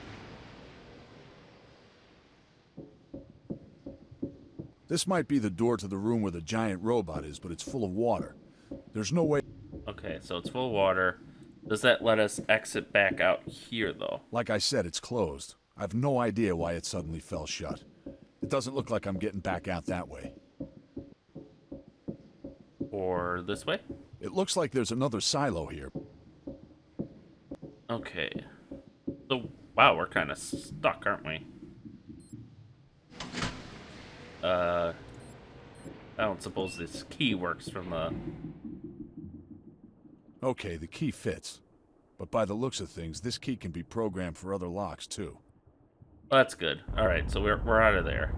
This might be the door to the room where the giant robot is, but it's full of water. There's no way... Okay, so it's full of water. Does that let us exit back out here, though? Like I said, it's closed. I've no idea why it suddenly fell shut. It doesn't look like I'm getting back out that way. Or this way? It looks like there's another silo here. Okay. So, wow, we're kind of stuck, aren't we? I don't suppose this key works from the... Okay, the key fits. But by the looks of things, this key can be programmed for other locks, too. Well, that's good. Alright, so we're out of there.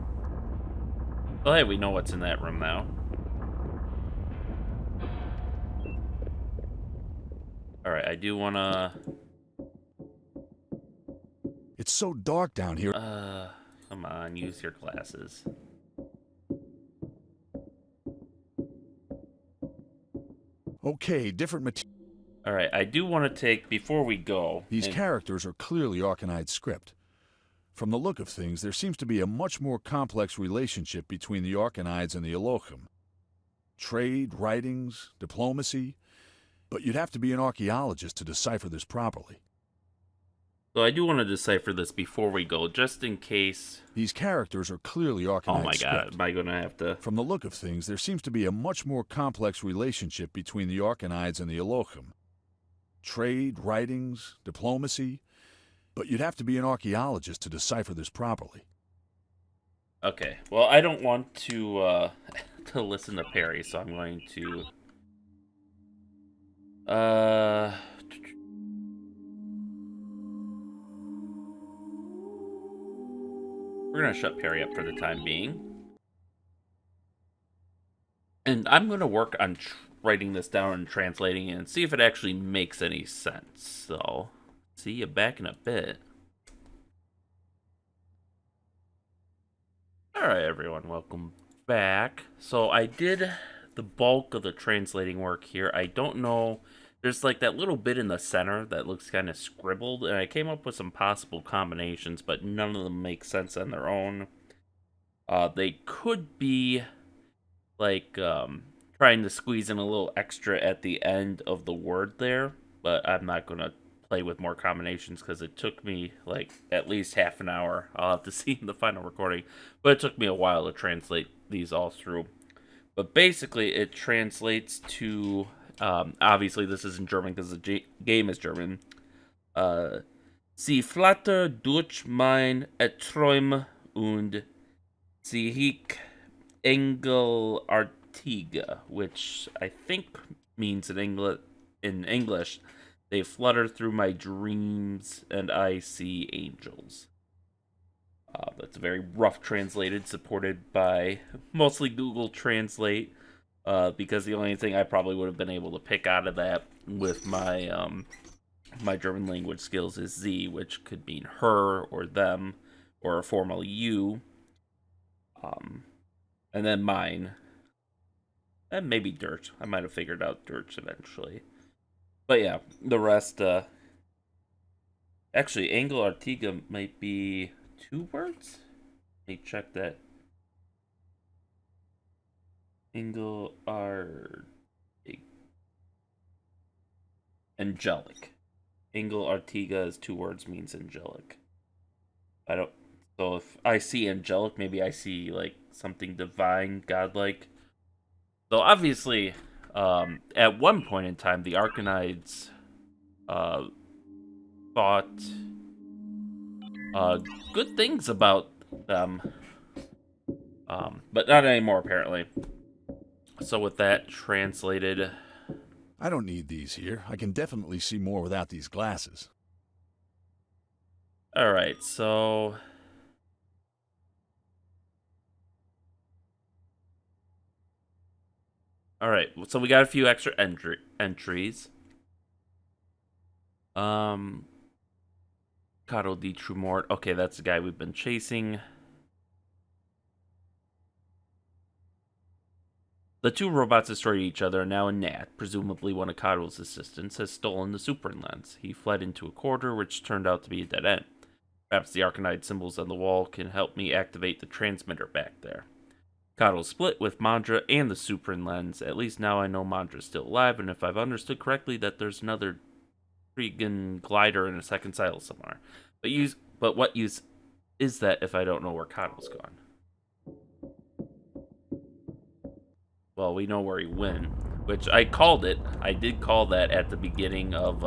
Well, hey, we know what's in that room now. Alright, I do wanna... It's so dark down here. Come on, use your glasses. Okay, different material. Alright, I do want to take, before we go... These characters are clearly Arcanide script. From the look of things, there seems to be a much more complex relationship between the Arcanides and the Elohim. Trade, writings, diplomacy... But you'd have to be an archaeologist to decipher this properly. So I do want to decipher this before we go, just in case... These characters are clearly Arcanide Oh my god, script. am I going to have to... From the look of things, there seems to be a much more complex relationship between the Arcanides and the Elohim. Trade, writings, diplomacy... But you'd have to be an archaeologist to decipher this properly. Okay, well, I don't want to, to listen to Perry, so I'm going to... We're gonna shut Perry up for the time being. And I'm gonna work on writing this down and translating it and see if it actually makes any sense. So, see you back in a bit. Alright, everyone, welcome back. So, I did the bulk of the translating work here. I don't know... There's like that little bit in the center that looks kind of scribbled, and I came up with some possible combinations, but none of them make sense on their own. They could be like trying to squeeze in a little extra at the end of the word there, but I'm not going to play with more combinations because it took me like at least half an hour. I'll have to see in the final recording, but it took me a while to translate these all through. But basically, it translates to... obviously, this is in German because the game is German. Sie flatter durch mein Träume und sie hiek engelartige, which I think means in English, they flutter through my dreams and I see angels. That's very rough translated, supported by mostly Google Translate. Because the only thing I probably would have been able to pick out of that with my my German language skills is Z, which could mean her or them or a formal you. And then mine. And maybe dirt. I might have figured out dirt eventually. But yeah, the rest, actually, Angel Artiga might be 2 words? Let me check that. Angelic. Angel Artiga is 2 words, means angelic. So if I see angelic, maybe I see like something divine, godlike. So obviously, At one point in time, the Arcanides thought good things about them, but not anymore, apparently. So with that translated... I don't need these here. I can definitely see more without these glasses. Alright, so... Alright, so we got a few extra entries. Cato di Trumort. Okay, that's the guy we've been chasing. The two robots destroyed each other, and now Nat, presumably one of Cato's assistants, has stolen the Superin lens. He fled into a corridor, which turned out to be a dead end. Perhaps the Arcanide symbols on the wall can help me activate the transmitter back there. Cato split with Mondra and the Superin lens. At least now I know Mondra's still alive, and if I've understood correctly, that there's another freaking glider in a second silo somewhere. But what use is that if I don't know where Cato's gone? Well, we know where he went, which I called it. I did call that at the beginning of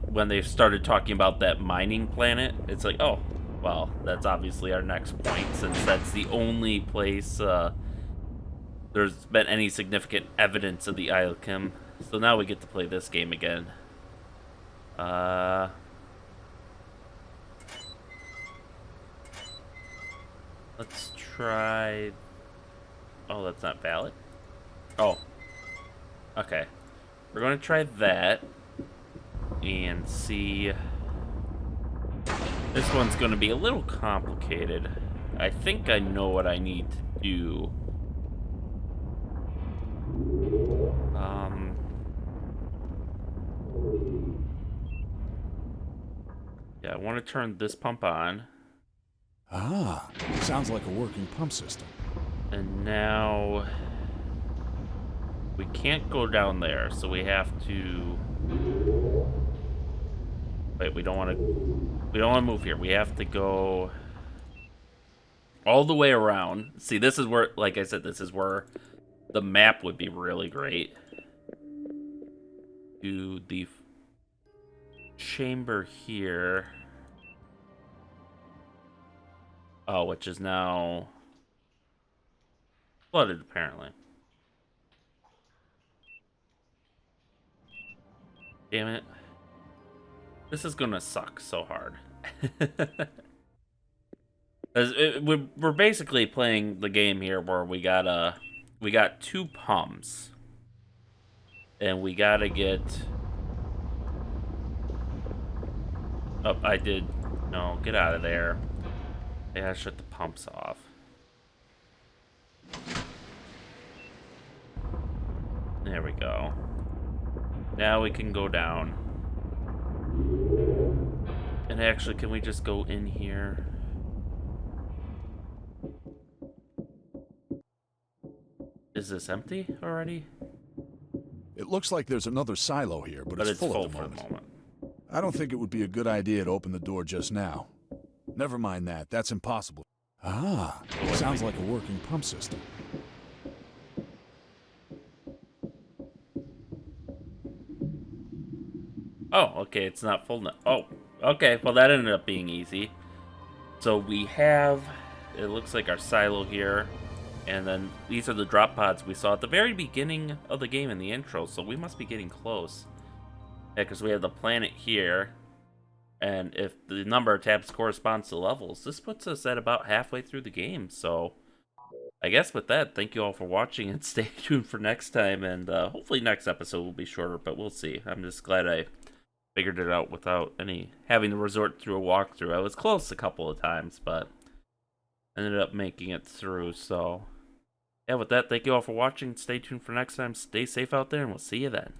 when they started talking about that mining planet. It's like, oh, well, that's obviously our next point, since that's the only place there's been any significant evidence of the Iochem. So now we get to play this game again. Let's try... Oh, that's not valid? Oh. Okay. We're going to try that. And see... This one's going to be a little complicated. I think I know what I need to do. Yeah, I want to turn this pump on. Ah, sounds like a working pump system. And now... We can't go down there, so we have to... Wait, we don't want to move here. We have to go all the way around. See, this is where, like I said, this is where the map would be really great. To the chamber here. Oh, which is now flooded, apparently. Damn it. This is gonna suck so hard. We're basically playing the game here where we got two pumps, and we gotta get. Oh, I did. No, get out of there. I gotta shut the pumps off. There we go. Now we can go down. And actually, can we just go in here? Is this empty already? It looks like there's another silo here, but it's full at the moment. I don't think it would be a good idea to open the door just now. Never mind that. That's impossible. Ah, sounds like a working pump system. Oh, okay, it's not full now. Oh, okay, well that ended up being easy. So we have, it looks like our silo here, and then these are the drop pods we saw at the very beginning of the game in the intro, so we must be getting close. Yeah, because we have the planet here, and if the number of tabs corresponds to levels, this puts us at about halfway through the game, so I guess with that, thank you all for watching, and stay tuned for next time, and hopefully next episode will be shorter, but we'll see. I'm just glad I figured it out without having to resort through a walkthrough. I was close a couple of times, but ended up making it through, so yeah, with that, thank you all for watching, stay tuned for next time, stay safe out there, and we'll see you then.